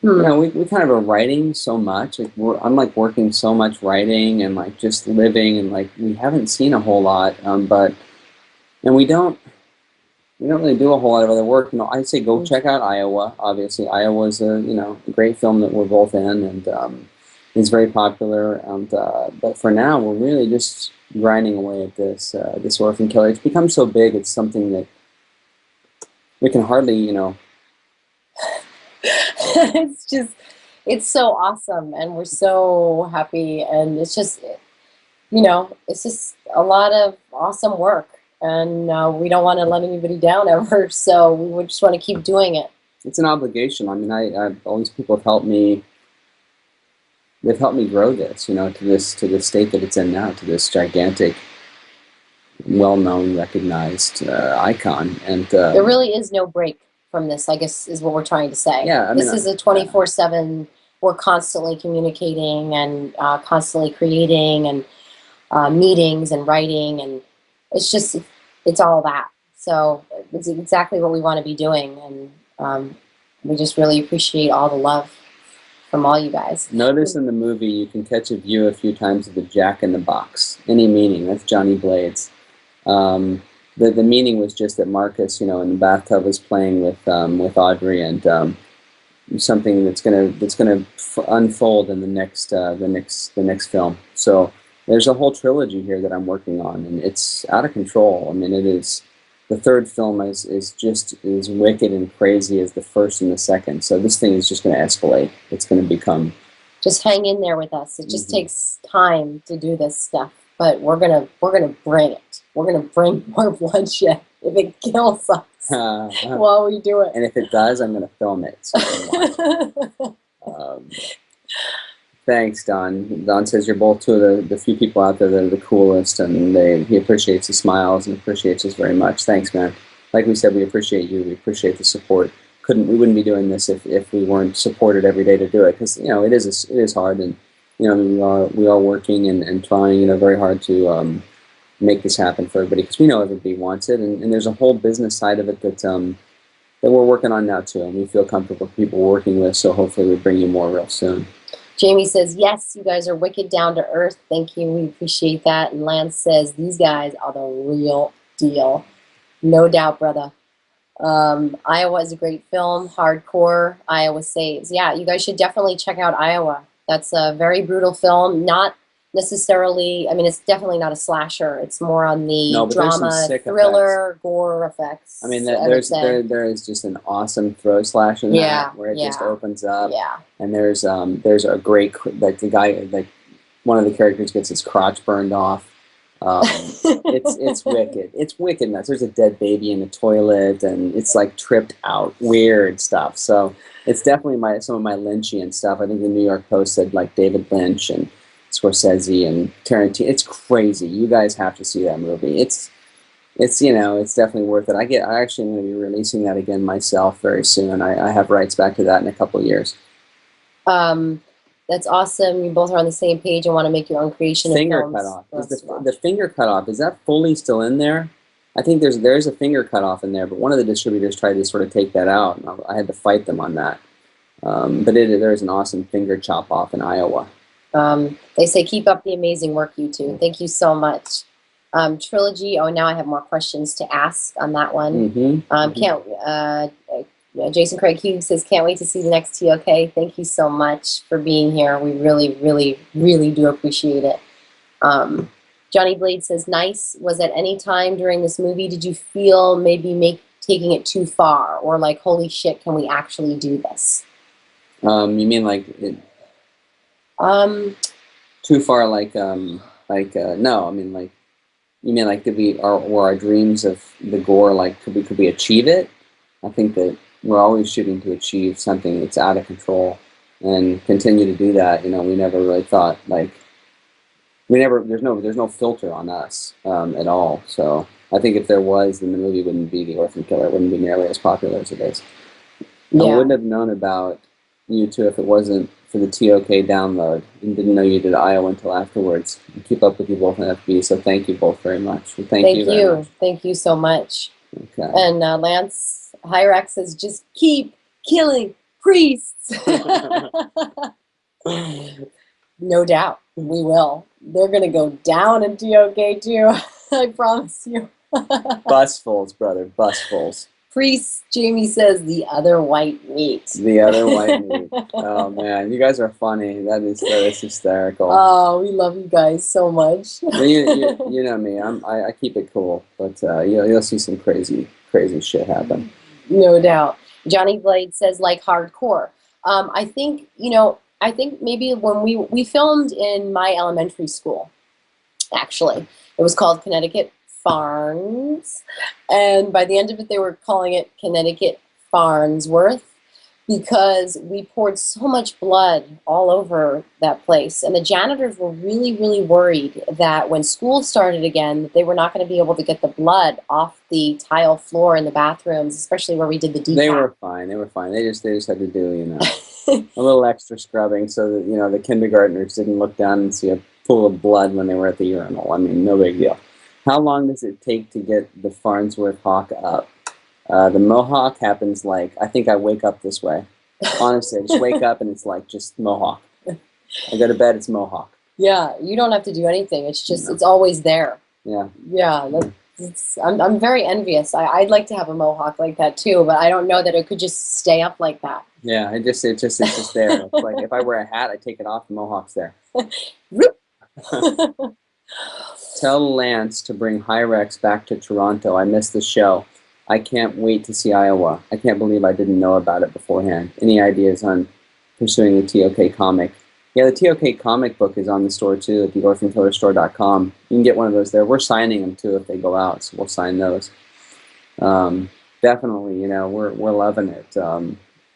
we kind of are writing so much. Like I'm like working so much writing and like just living, and like we haven't seen a whole lot. And we don't really do a whole lot of other work. I'd say go check out Iowa. Obviously, Iowa's a great film that we're both in, and is very popular. And but for now, we're really just grinding away at this Orphan Killer. It's become so big. It's something that we can hardly, It's just, it's so awesome, and we're so happy, and it's just, it's just a lot of awesome work, and we don't want to let anybody down ever, so we would just want to keep doing it. It's an obligation. I mean, all these people have helped me. They've helped me grow this, to the state that it's in now, to this gigantic, well-known, recognized icon. And There really is no break from this, I guess, is what we're trying to say. Yeah, I mean, this is a 24/7. We're constantly communicating and constantly creating and meetings and writing, and it's all that. So it's exactly what we want to be doing, and we just really appreciate all the love from all you guys. Notice in the movie you can catch a view a few times of the Jack in the Box. Any meaning? That's Johnny Blades. The meaning was just that Marcus, in the bathtub, was playing with Audrey, and something that's gonna unfold in the next film. So there's a whole trilogy here that I'm working on, and it's out of control. I mean, it is. The third film is just as wicked and crazy as the first and the second. So this thing is just going to escalate. It's going to become. Just hang in there with us. It just takes time to do this stuff, but we're gonna bring it. We're gonna bring more bloodshed if it kills us while we do it. And if it does, I'm going to film it. So you can watch. Thanks, Don. Don says you're both two of the few people out there that are the coolest, and he appreciates the smiles and appreciates us very much. Thanks, man. Like we said, we appreciate you. We appreciate the support. We wouldn't be doing this if we weren't supported every day to do it, because it is hard, and we are working and trying very hard to make this happen for everybody, because we know everybody wants it, and there's a whole business side of it that we're working on now too, and we feel comfortable with people we're working with. So hopefully we bring you more real soon. Jamie says, yes, you guys are wicked down to earth. Thank you. We appreciate that. And Lance says, these guys are the real deal. No doubt, brother. Iowa is a great film. Hardcore. Iowa Saves. Yeah, you guys should definitely check out Iowa. That's a very brutal film. Not necessarily, I mean, it's definitely not a slasher. It's more on the drama, thriller, gore effects. I mean, there is just an awesome throw slash in that, where it just opens up. Yeah. And there's a great, like, the guy, like, one of the characters gets his crotch burned off. It's wicked. It's wicked nuts. There's a dead baby in the toilet, and it's like tripped out, weird stuff. So it's definitely some of my Lynchian stuff. I think the New York Post said like David Lynch and Scorsese and Tarantino. It's crazy. You guys have to see that movie. It's definitely worth it. I actually am going to be releasing that again myself very soon. I have rights back to that in a couple of years. That's awesome. You both are on the same page and want to make your own creation. Finger cut off. The finger cut off, is that fully still in there? I think there's a finger cut off in there, but one of the distributors tried to sort of take that out, and I had to fight them on that. But there's an awesome finger chop off in Iowa. They say keep up the amazing work, you two. Thank you so much. Trilogy. Oh, now I have more questions to ask on that one. Jason Craig Hughes says, can't wait to see the next TOK. Thank you so much for being here. We really, really, really do appreciate it. Johnny Blade says, nice. Was at any time during this movie, did you feel maybe taking it too far, or like, holy shit, can we actually do this? You mean like too far, like no, I mean, like, you mean like, were our dreams of the gore, like, could we achieve it? I think that we're always shooting to achieve something that's out of control and continue to do that. We never really thought, like, there's no filter on us at all. So I think if there was, then the movie wouldn't be The Orphan Killer. It wouldn't be nearly as popular as it is. Yeah. I wouldn't have known about you two if it wasn't for the TOK download, and didn't know you did Iowa until afterwards. I keep up with you both on FB, so thank you both very much. Thank you very much. Thank you so much. Okay. And Lance Hyrax says, just keep killing priests. No doubt, we will. They're going to go down in TOK too. I promise you. Busfuls, brother, busfuls. Priest, Jamie says the other white meat. The other white meat. Oh man, you guys are funny. That is hysterical. Oh, we love you guys so much. You know me. I keep it cool, but you'll see some crazy shit happen. No doubt. Johnny Blade says like hardcore. I think maybe when we filmed in my elementary school, actually, it was called Connecticut Farms, and by the end of it, they were calling it Connecticut Farnsworth because we poured so much blood all over that place, and the janitors were really, really worried that when school started again, that they were not going to be able to get the blood off the tile floor in the bathrooms, especially where we did the decap. They were fine. They just had to do a little extra scrubbing so that the kindergartners didn't look down and see a pool of blood when they were at the urinal. I mean, no big deal. How long does it take to get the Farnsworth hawk up? The mohawk happens I think I wake up this way. Honestly, I just wake up and it's just mohawk. I go to bed, it's mohawk. Yeah, you don't have to do anything. It's just, it's always there. Yeah. Yeah, I'm very envious. I'd like to have a mohawk like that too, but I don't know that it could just stay up like that. Yeah, it's just there. It's like if I wear a hat, I take it off, the mohawk's there. Tell Lance to bring Hyrex back to Toronto. I missed the show. I can't wait to see Iowa. I can't believe I didn't know about it beforehand. Any ideas on pursuing the TOK comic? Yeah, the TOK comic book is on the store too at the orphankillerstore.com. You can get one of those there. We're signing them too if they go out, so we'll sign those. Definitely, we're loving it.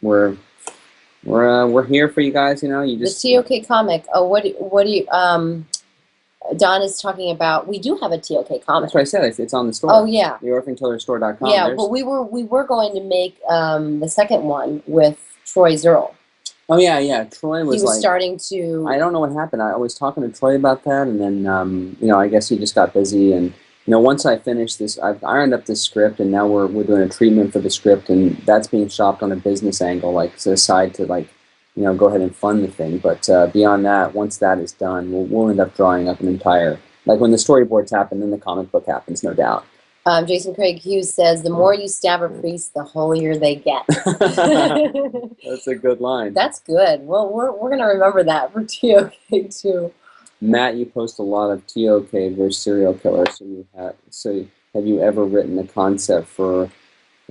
We're here for you guys. You just the TOK comic. Oh, what do you Don is talking about. We do have a TOK comic. That's what I said. It's on the store. Oh yeah, the orphankillerstore.com. Yeah, but we were going to make the second one with Troy Zerl. Oh yeah. Troy was starting to. I don't know what happened. I was talking to Troy about that, and then I guess he just got busy. And once I finished this, I've ironed up this script, and now we're doing a treatment for the script, and that's being shopped on a business angle, as a side to go ahead and fund the thing. But beyond that, once that is done, we'll end up drawing up an entire, when the storyboards happen, then the comic book happens, no doubt. Jason Craig Hughes says, the more you stab a priest, the holier they get. That's a good line. That's good. Well, we're going to remember that for TOK too. Matt, you post a lot of TOK versus serial killers. So have you ever written a concept for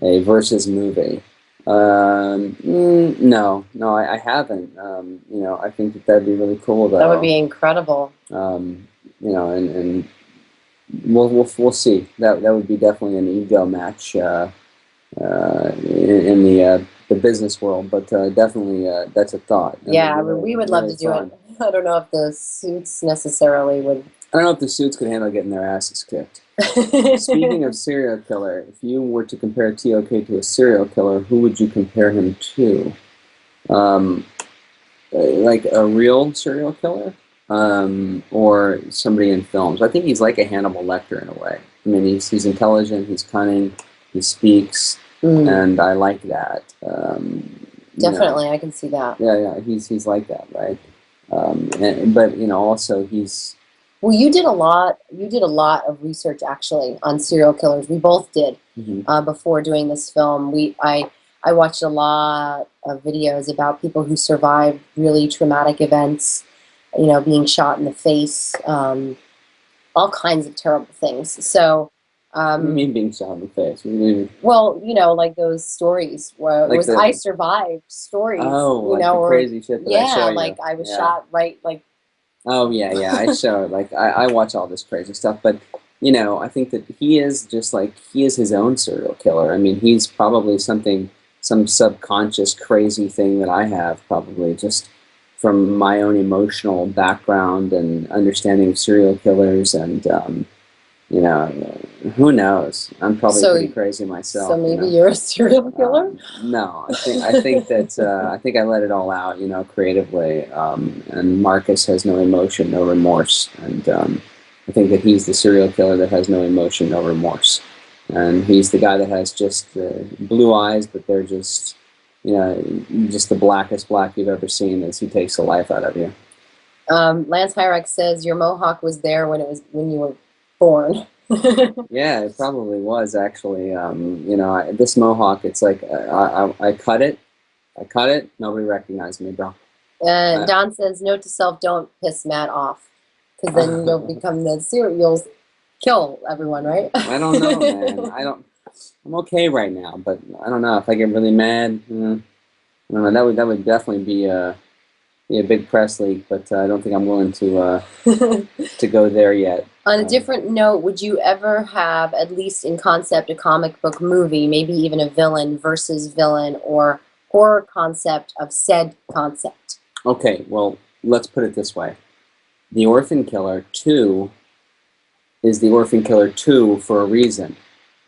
a versus movie? No, I haven't. I think that'd be really cool though. That would be incredible. And we'll see. That would be definitely an ego match in the business world, but definitely that's a thought. Yeah, we would love to do it. I don't know if the suits necessarily would. I don't know if the suits could handle getting their asses kicked. Speaking of serial killer, if you were to compare TOK to a serial killer, who would you compare him to? Like a real serial killer? Or somebody in films? I think he's like a Hannibal Lecter in a way. I mean, he's intelligent, he's cunning, he speaks, and I like that. Definitely, I can see that. Yeah, he's like that, right? But also he's. Well, you did a lot of research actually on serial killers. We both did before doing this film. I watched a lot of videos about people who survived really traumatic events, being shot in the face, all kinds of terrible things. So. What do you mean being shot in the face? What do you mean? Well, like those stories where it was I survived stories. Oh, the crazy shit that I show you. I was shot right Oh yeah, I show I watch all this crazy stuff, but I think that he is his own serial killer. I mean, he's probably some subconscious crazy thing that I have, probably just from my own emotional background and understanding of serial killers, and who knows? I'm probably pretty crazy myself. So maybe you're a serial killer? No, I think that I think I let it all out, creatively. And Marcus has no emotion, no remorse, and I think that he's the serial killer that has no emotion, no remorse, and he's the guy that has just blue eyes, but they're just just the blackest black you've ever seen as he takes the life out of you. Lance Hyrex says your mohawk was there when you were born. Yeah, it probably was actually. This mohawk, it's like I cut it. I cut it. Nobody recognized me, bro. I, Don says, note to self, don't piss Matt off. Because then you'll become the serial, you'll kill everyone, right? I don't know, man. I don't. I'm okay right now, but I don't know if I get really mad. I don't know. That would definitely be a big press leak, but I don't think I'm willing to go there yet. On a different note, would you ever have, at least in concept, a comic book movie, maybe even a villain versus villain, or horror concept of said concept? Okay, well, let's put it this way: the Orphan Killer 2 is the Orphan Killer 2 for a reason.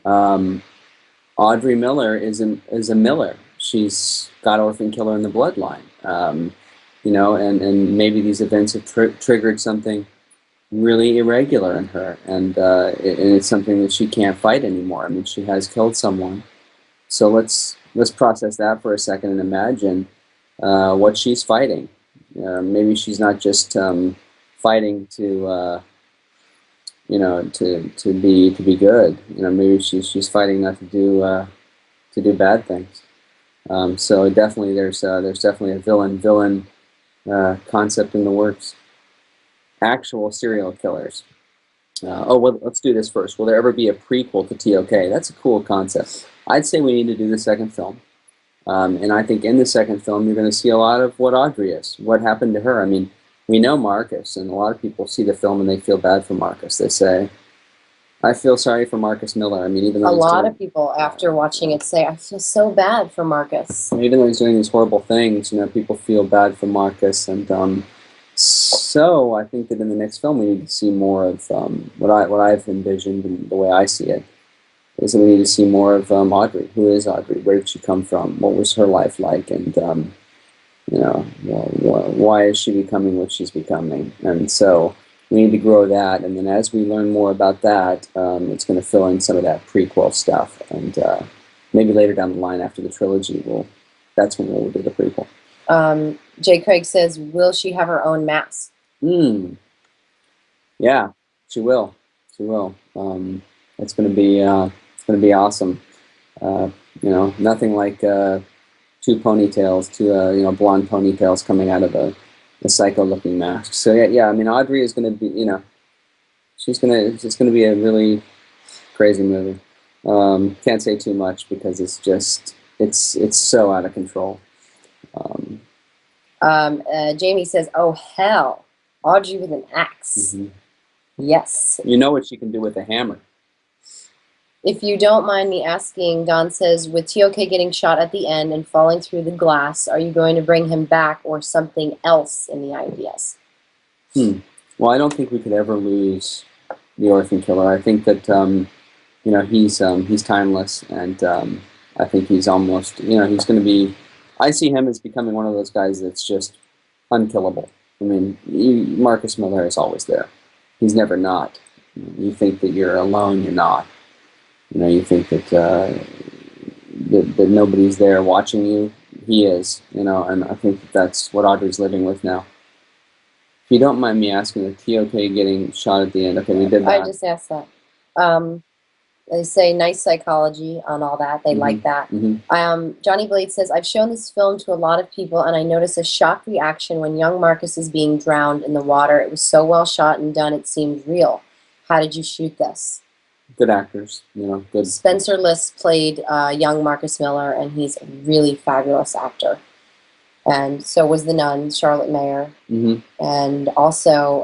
Um, Audrey Miller is a Miller. She's got Orphan Killer in the bloodline. And maybe these events have triggered something really irregular in her, and it's something that she can't fight anymore. I mean, she has killed someone. So let's process that for a second and imagine what she's fighting. Maybe she's not just fighting to be good. Maybe she's fighting not to do bad things. So definitely there's definitely a villain concept in the works. Actual serial killers. Well, let's do this first. Will there ever be a prequel to TOK? That's a cool concept. I'd say we need to do the second film. And I think in the second film, you're going to see a lot of what Audrey is, what happened to her. I mean, we know Marcus, and a lot of people see the film and they feel bad for Marcus. They say, I feel sorry for Marcus Miller. I mean, even though a lot of people after watching it say, I feel so bad for Marcus. Even though he's doing these horrible things, people feel bad for Marcus. And so I think that in the next film, we need to see more of what I've envisioned and the way I see it. Is that we need to see more of Audrey. Who is Audrey? Where did she come from? What was her life like? And why is she becoming what she's becoming? And so we need to grow that. And then as we learn more about that, it's going to fill in some of that prequel stuff. And maybe later down the line after the trilogy, that's when we'll do the prequel. Jay Craig says, will she have her own mask? Yeah, she will. She will. It's going to be awesome. Nothing like two blonde ponytails coming out of a psycho-looking mask. So yeah. I mean, Audrey is going to be, it's going to be a really crazy movie. Can't say too much because it's so out of control. Jamie says, oh hell, Audrey with an axe. Mm-hmm. Yes. You know what she can do with a hammer. If you don't mind me asking, Don says, with TOK getting shot at the end and falling through the glass, are you going to bring him back or something else in the ideas? Well, I don't think we could ever lose the Orphan Killer. I think that he's timeless, and I think he's almost he's going to be. I see him as becoming one of those guys that's just unkillable. I mean, Marcus Miller is always there. He's never not. You think that you're alone, you're not. You think that that nobody's there watching you. He is, and I think that's what Audrey's living with now. If you don't mind me asking, the TOK getting shot at the end. Okay, we did that. I just asked that. They say nice psychology on all that. They like that. Johnny Blade says, I've shown this film to a lot of people, and I noticed a shocked reaction when young Marcus is being drowned in the water. It was so well shot and done, it seemed real. How did you shoot this? Good actors, good. Spencer List played young Marcus Miller, and he's a really fabulous actor. And so was the nun, Charlotte Mayer. And also,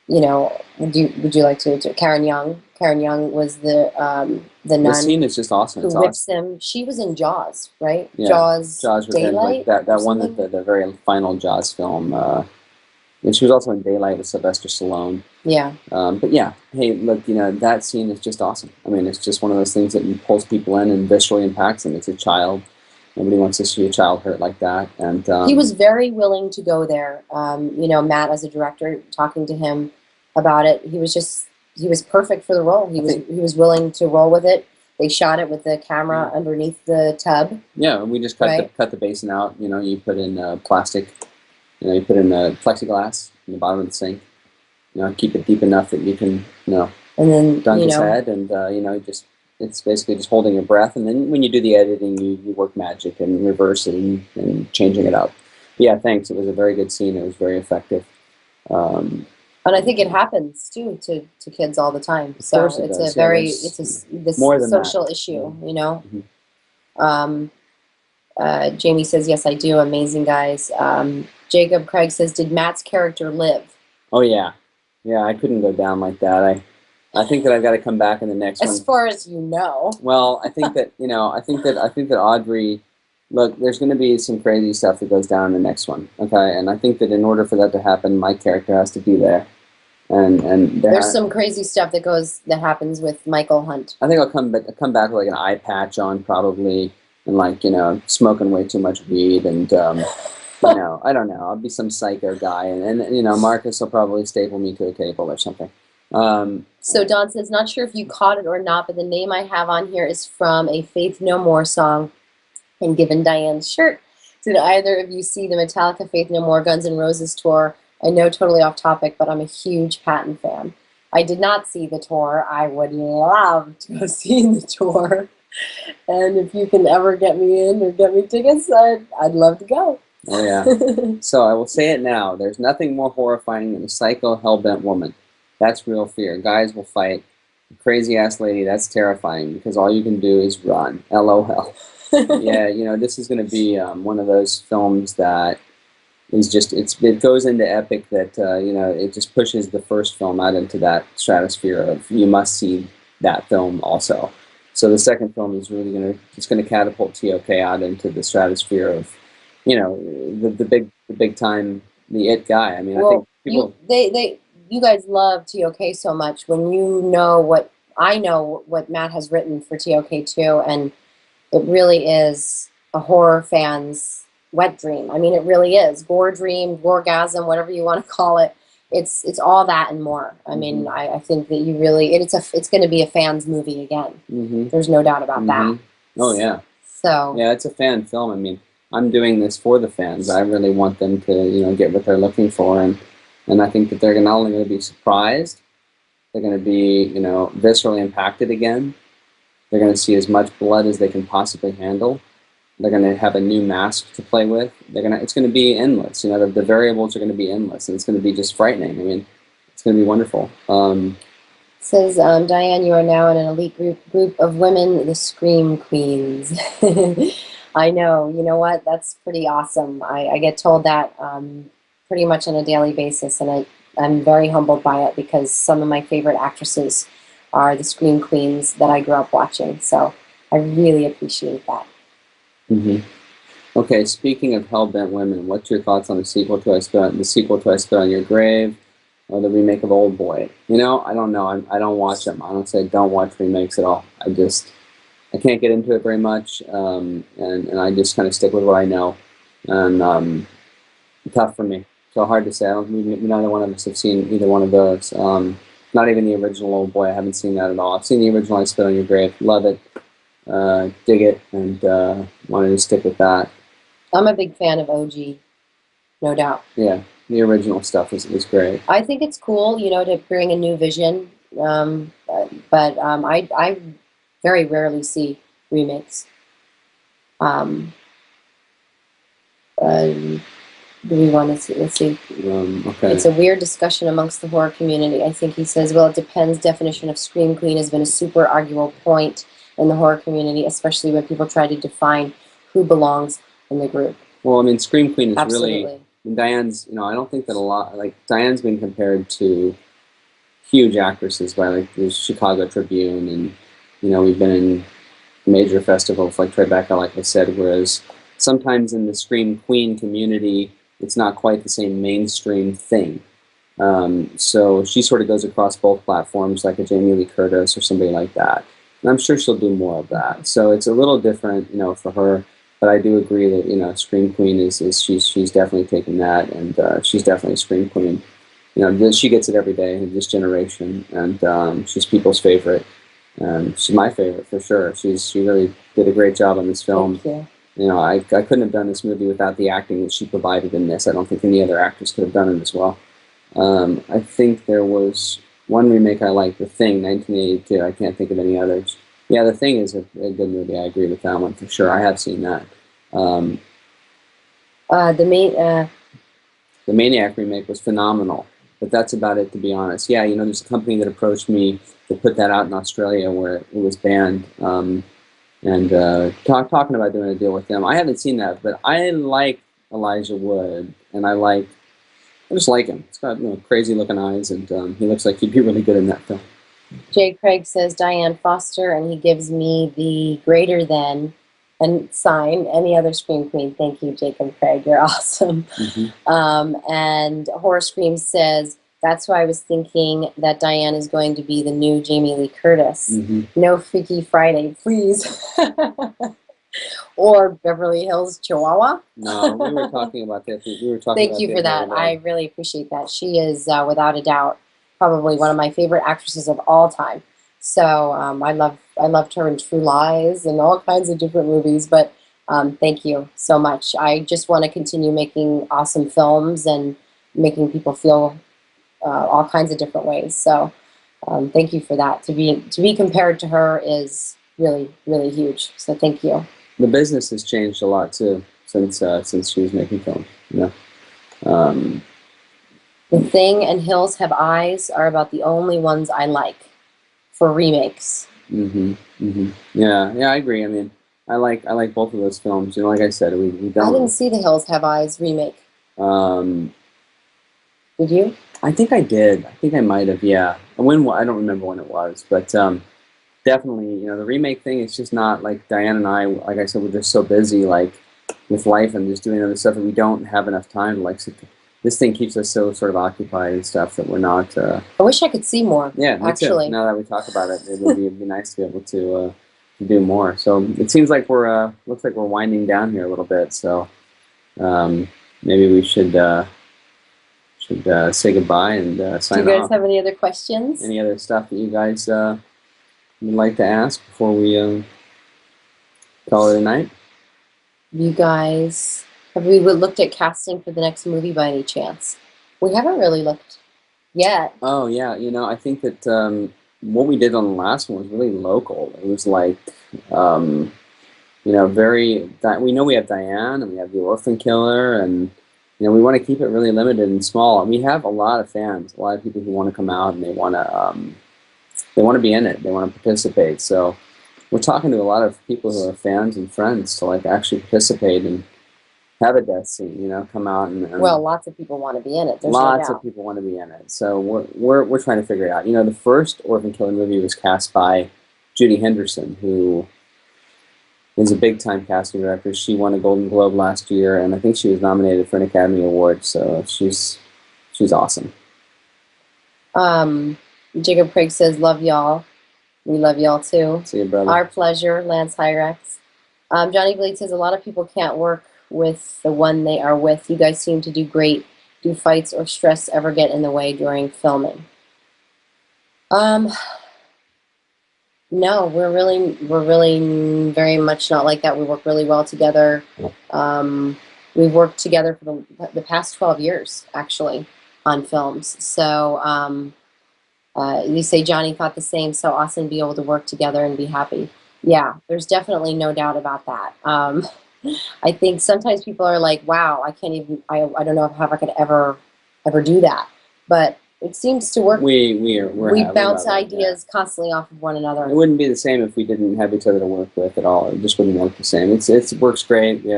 would you like to Karen Young? Karen Young was the nun. The scene is just awesome. Who whips him. She was in Jaws, right? Yeah, Jaws Daylight. That one that the very final Jaws film. And she was also in Daylight with Sylvester Stallone. Yeah. But yeah, hey, look, that scene is just awesome. I mean, it's just one of those things that pulls people in and viscerally impacts them. It's a child. Nobody wants to see a child hurt like that. And he was very willing to go there. Matt, as a director, talking to him about it, he was perfect for the role. He was willing to roll with it. They shot it with the camera underneath the tub. Yeah, we just cut the basin out. You put in plastic. You put in plexiglass in the bottom of the sink. Keep it deep enough that you can no. And then, Done you his know, head, and just it's basically just holding your breath, and then when you do the editing, you work magic and reverse it and changing it up. Yeah, thanks. It was a very good scene. It was very effective. Um, and I think it happens too to kids all the time. of So course it it's a does. Yeah, very, there's this more than that. social issue, you know. Mhm. Um, Jamie says, yes, I do. Amazing guys. Jacob Craig says, did Matt's character live? Oh yeah, yeah. I couldn't go down like that. I think that I've got to come back in the next As one. far as you know. Well, I think that I think that Audrey. Look, there's going to be some crazy stuff that goes down in the next one. Okay, and I think that in order for that to happen, my character has to be there, and There's some crazy stuff that happens with Michael Hunt. I think I'll come back with like an eye patch on probably, and like smoking way too much weed, and I don't know. I'll be some psycho guy, and Marcus will probably staple me to a table or something. So Don says, not sure if you caught it or not, but the name I have on here is from a Faith No More song. And given Diane's shirt, did either of you see the Metallica Faith No More Guns N' Roses tour? I know, totally off topic, but I'm a huge Patton fan. I did not see the tour. I would love to go see the tour. And if you can ever get me in or get me tickets, I'd love to go. Oh yeah. So I will say it now. There's nothing more horrifying than a psycho hellbent woman. That's real fear. Guys will fight. A crazy ass lady. That's terrifying because all you can do is run. LOL. Yeah, this is going to be one of those films that is just it goes into epic that it just pushes the first film out into that stratosphere of you must see that film also. So the second film is really going to catapult TOK out into the stratosphere of the big time, the it guy. I mean, I think people you guys love TOK so much when you know what I know what Matt has written for TOK too, and it really is a horror fan's wet dream. I mean, it really is. Gore dream, goregasm, whatever you want to call it. It's all that and more. I mean, I think that you really it's going to be a fan's movie again. There's no doubt about that. Oh yeah. So yeah, it's a fan film. I mean, I'm doing this for the fans. I really want them to get what they're looking for, and I think that they're not only going to be surprised, they're going to be viscerally impacted again. They're going to see as much blood as they can possibly handle. They're going to have a new mask to play with. It's going to be endless. The variables are going to be endless, and it's going to be just frightening. I mean, it's going to be wonderful. Says Diane, you are now in an elite group of women, the Scream Queens. I know. You know what? That's pretty awesome. I get told that pretty much on a daily basis, and I'm very humbled by it because some of my favorite actresses are the Scream Queens that I grew up watching. So I really appreciate that. Okay, speaking of hellbent women, what's your thoughts on the sequel to I Spit on Your Grave, or the remake of Old Boy? I don't know. I don't watch them. I don't say don't watch remakes at all. I can't get into it very much, and I just kind of stick with what I know. And tough for me. So hard to say. Neither one of us have seen either one of those. Not even the original Old Boy. I haven't seen that at all. I've seen the original I Spit on Your Grave. Love it. Dig it, and wanted to stick with that. I'm a big fan of OG, no doubt. Yeah, the original stuff was great. I think it's cool, to bring a new vision, but I very rarely see remakes. Do we want to see? Let's see. Okay. It's a weird discussion amongst the horror community. I think he says, well, it depends. Definition of Scream Queen has been a super arguable point in the horror community, especially when people try to define who belongs in the group. Well, I mean, Scream Queen is Absolutely. really Diane's. I don't think that a lot Diane's been compared to huge actresses by like the Chicago Tribune, and we've been in major festivals like Tribeca, like I said. Whereas sometimes in the Scream Queen community, it's not quite the same mainstream thing. So she sort of goes across both platforms, like a Jamie Lee Curtis or somebody like that. And I'm sure she'll do more of that. So it's a little different, for her. But I do agree that Scream Queen is she's definitely taken that, and she's definitely a Scream Queen. She gets it every day in this generation, and she's people's favorite. She's my favorite for sure. She really did a great job on this film. Thank you. I couldn't have done this movie without the acting that she provided in this. I don't think any other actress could have done it as well. I think there was one remake I like, The Thing, 1982. I can't think of any others. Yeah, The Thing is a good movie. I agree with that one for sure. I have seen that. Um, The main the Maniac remake was phenomenal, but that's about it, to be honest. Yeah, there's a company that approached me to put that out in Australia where it was banned, and talking about doing a deal with them. I haven't seen that, but I like Elijah Wood, and I just like him. He's got crazy looking eyes, and he looks like he'd be really good in that film. Jay Craig says Diane Foster, and he gives me the greater than and sign. Any other Scream Queen? Thank you, Jacob Craig. You're awesome. And Horror Scream says that's why I was thinking that Diane is going to be the new Jamie Lee Curtis. No Freaky Friday, please. Or Beverly Hills Chihuahua. No, we were talking about that. We were talking. Thank you for that. I really appreciate that. She is, without a doubt, probably one of my favorite actresses of all time. So I loved her in True Lies and all kinds of different movies. But thank you so much. I just want to continue making awesome films and making people feel all kinds of different ways. So thank you for that. To be compared to her is really, really huge. So thank you. The business has changed a lot too since she was making films. The Thing and Hills Have Eyes are about the only ones I like for remakes. Yeah, I agree. I mean, I like both of those films. Like I said, we don't. I didn't see the Hills Have Eyes remake. Did you? I think I did. I think I might have. Yeah. I don't remember when it was, but definitely, the remake thing is just not like Diane and I. Like I said, we're just so busy, like with life and just doing other stuff, that we don't have enough time to like. This thing keeps us so sort of occupied and stuff that we're not. I wish I could see more. Yeah, actually. Now that we talk about it, it'd be nice to be able to do more. So it seems like looks like we're winding down here a little bit. So maybe we should say goodbye and sign off. Do you guys have any other questions? Any other stuff that you guys would like to ask before we call it a night? You guys. Have we looked at casting for the next movie by any chance? We haven't really looked yet. Oh, yeah. I think that what we did on the last one was really local. It was like, very... We know we have Diane, and we have the Orphan Killer, and, we want to keep it really limited and small. And we have a lot of fans, a lot of people who want to come out, and they want to be in it. They want to participate. So we're talking to a lot of people who are fans and friends to, like, actually participate and have a death scene, come out and well, lots of people want to be in it. There's lots of people want to be in it. So we're trying to figure it out. The first Orphan Killer movie was cast by Judy Henderson, who is a big time casting director. She won a Golden Globe last year, and I think she was nominated for an Academy Award. So she's awesome. Jacob Craig says, "Love y'all." We love y'all too. See you, brother. Our pleasure, Lance Hyrex. Johnny Blade says a lot of people can't work with the one they are with. You guys seem to do great. Do fights or stress ever get in the way during filming? No, we're really very much not like that. We work really well together. We've worked together for the past 12 years, actually, on films. So you say Johnny thought the same. So awesome to be able to work together and be happy. Yeah, there's definitely no doubt about that. I think sometimes people are like, wow, I can't even, I don't know how I could ever do that. But it seems to work. We bounce ideas constantly off of one another. It wouldn't be the same if we didn't have each other to work with at all. It just wouldn't work the same. It works great. We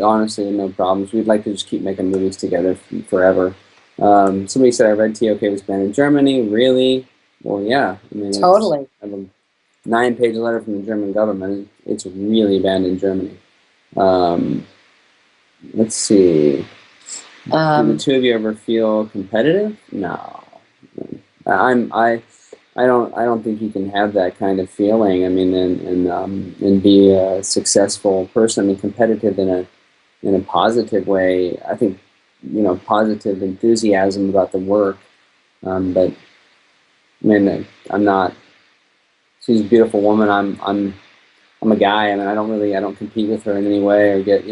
honestly have no problems. We'd like to just keep making movies together forever. Somebody said I read TOK was banned in Germany. Really? Well, yeah. I mean, totally. I have a 9-page letter from the German government. It's really banned in Germany. Let's see. Do the two of you ever feel competitive? No. I don't think you can have that kind of feeling. I mean, and be a successful person. I mean, competitive in a positive way. I think positive enthusiasm about the work. But I mean, I'm not. She's a beautiful woman. I'm a guy. I mean, I don't compete with her in any way or get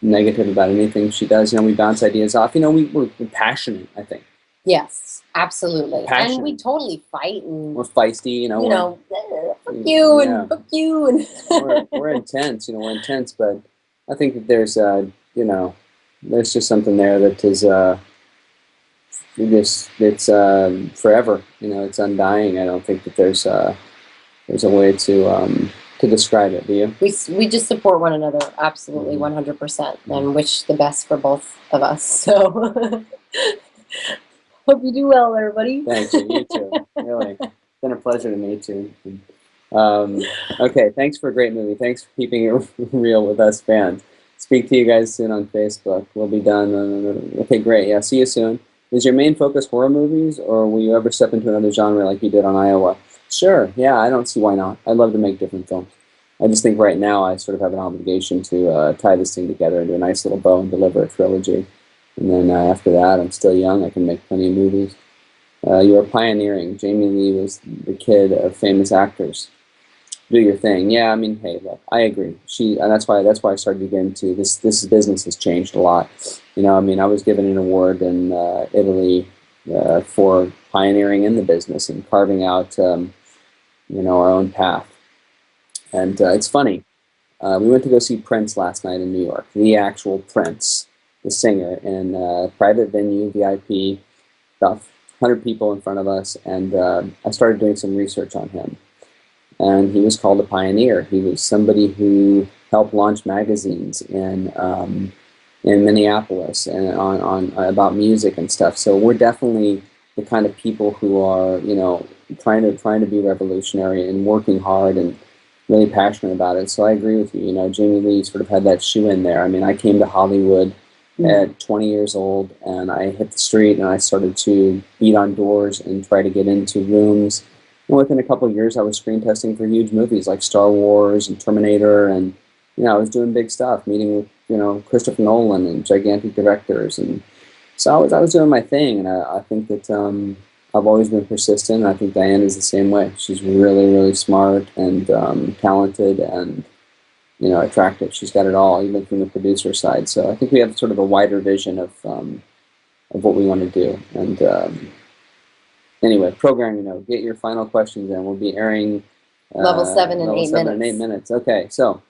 negative about anything she does. We bounce ideas off. We're passionate, I think. Yes, absolutely. Passionate. And we totally fight, and we're feisty, fuck you and fuck you, and we're intense, we're intense, but I think that there's there's just something there that is it's forever, it's undying. I don't think that there's a way to describe it. Do you? We just support one another absolutely 100% and wish the best for both of us. So hope you do well, everybody. Thank you. You too. Really, it's been a pleasure to meet you. Okay, thanks for a great movie. Thanks for keeping it real with us fans. Speak to you guys soon on Facebook. We'll be done. Okay, great. Yeah, see you soon. Is your main focus horror movies, or will you ever step into another genre like you did on Iowa? Sure. Yeah, I don't see why not. I'd love to make different films. I just think right now I sort of have an obligation to tie this thing together into a nice little bow and deliver a trilogy. And then after that, I'm still young. I can make plenty of movies. You are pioneering. Jamie Lee was the kid of famous actors. Do your thing. Yeah, I mean, hey, look, I agree. And that's why I started to get into this. This business has changed a lot. I was given an award in Italy for pioneering in the business and carving out, our own path. And it's funny. We went to go see Prince last night in New York. The actual Prince, the singer, in a private venue, VIP, about 100 people in front of us, and I started doing some research on him. And he was called a pioneer. He was somebody who helped launch magazines in Minneapolis and on about music and stuff. So we're definitely the kind of people who are trying to be revolutionary and working hard and really passionate about it. So I agree with you. Jamie Lee sort of had that shoe in there. I mean, I came to Hollywood at 20 years old, and I hit the street and I started to beat on doors and try to get into rooms. And within a couple of years, I was screen testing for huge movies like Star Wars and Terminator, and I was doing big stuff, meeting with Christopher Nolan and gigantic directors, and so I was doing my thing. And I think that I've always been persistent. I think Diane is the same way. She's really, really smart and talented and attractive. She's got it all, even from the producer side. So I think we have sort of a wider vision of what we want to do. And anyway, programming, get your final questions in. We'll be airing level 7 in 8 minutes. 8 minutes. Okay, so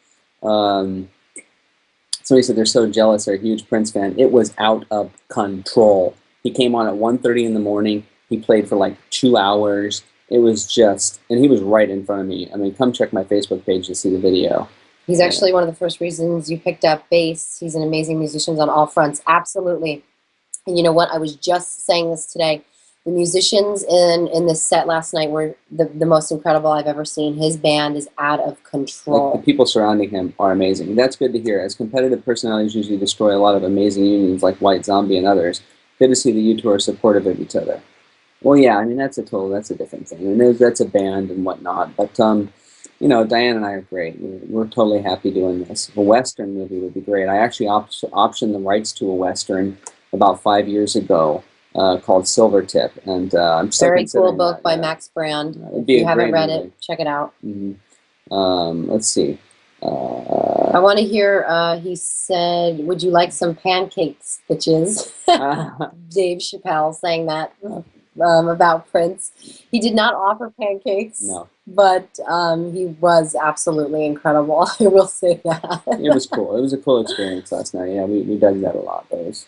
somebody said they're so jealous. They're a huge Prince fan. It was out of control. He came on at 1:30 in the morning. He played for like 2 hours. It was just, and he was right in front of me. I mean, come check my Facebook page to see the video. He's actually one of the first reasons you picked up bass. He's an amazing musician on all fronts. Absolutely. And you know what? I was just saying this today. The musicians in this set last night were the most incredible I've ever seen. His band is out of control. Like, the people surrounding him are amazing. That's good to hear. As competitive personalities usually destroy a lot of amazing unions like White Zombie and others, good to see that you two are supportive of each other. Well, yeah, I mean, that's a different thing. And that's a band and whatnot. But, Diane and I are great. We're totally happy doing this. A Western movie would be great. I actually optioned the rights to a Western about 5 years ago called Silvertip. And I'm still very cool book that, by Max Brand. If you haven't read it, check it out. Let's see. I want to hear, he said, would you like some pancakes, bitches? Dave Chappelle saying that. About Prince. He did not offer pancakes, no, but he was absolutely incredible. I will say that. It was cool. It was a cool experience last night. Yeah, we dug that a lot. That was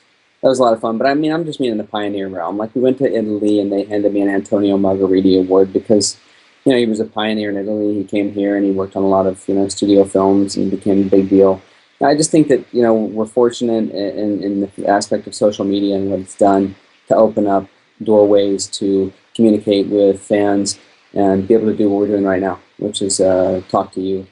a lot of fun. But I mean, I'm just in the pioneer realm. Like, we went to Italy and they handed me an Antonio Margheriti Award because, he was a pioneer in Italy. He came here and he worked on a lot of, studio films and became a big deal. And I just think that, we're fortunate in the aspect of social media and what it's done to open up doorways to communicate with fans and be able to do what we're doing right now, which is talk to you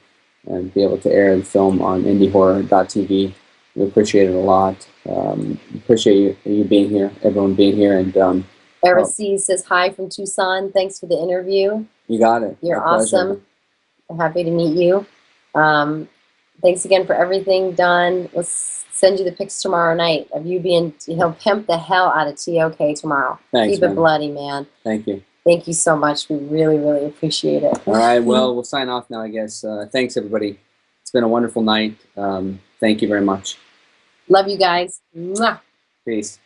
and be able to air the film on indiehorror.tv. We appreciate it a lot. Appreciate you being here, everyone being here. And Era C says hi from Tucson. Thanks for the interview. You got it. You're awesome. Happy to meet you. Thanks again for everything done. Let's send you the pics tomorrow night of you being, he'll pimp the hell out of TOK tomorrow. Thanks, Keep it bloody, man. Thank you. Thank you so much. We really, really appreciate it. All right, well, we'll sign off now, I guess. Thanks, everybody. It's been a wonderful night. Thank you very much. Love you guys. Mwah. Peace.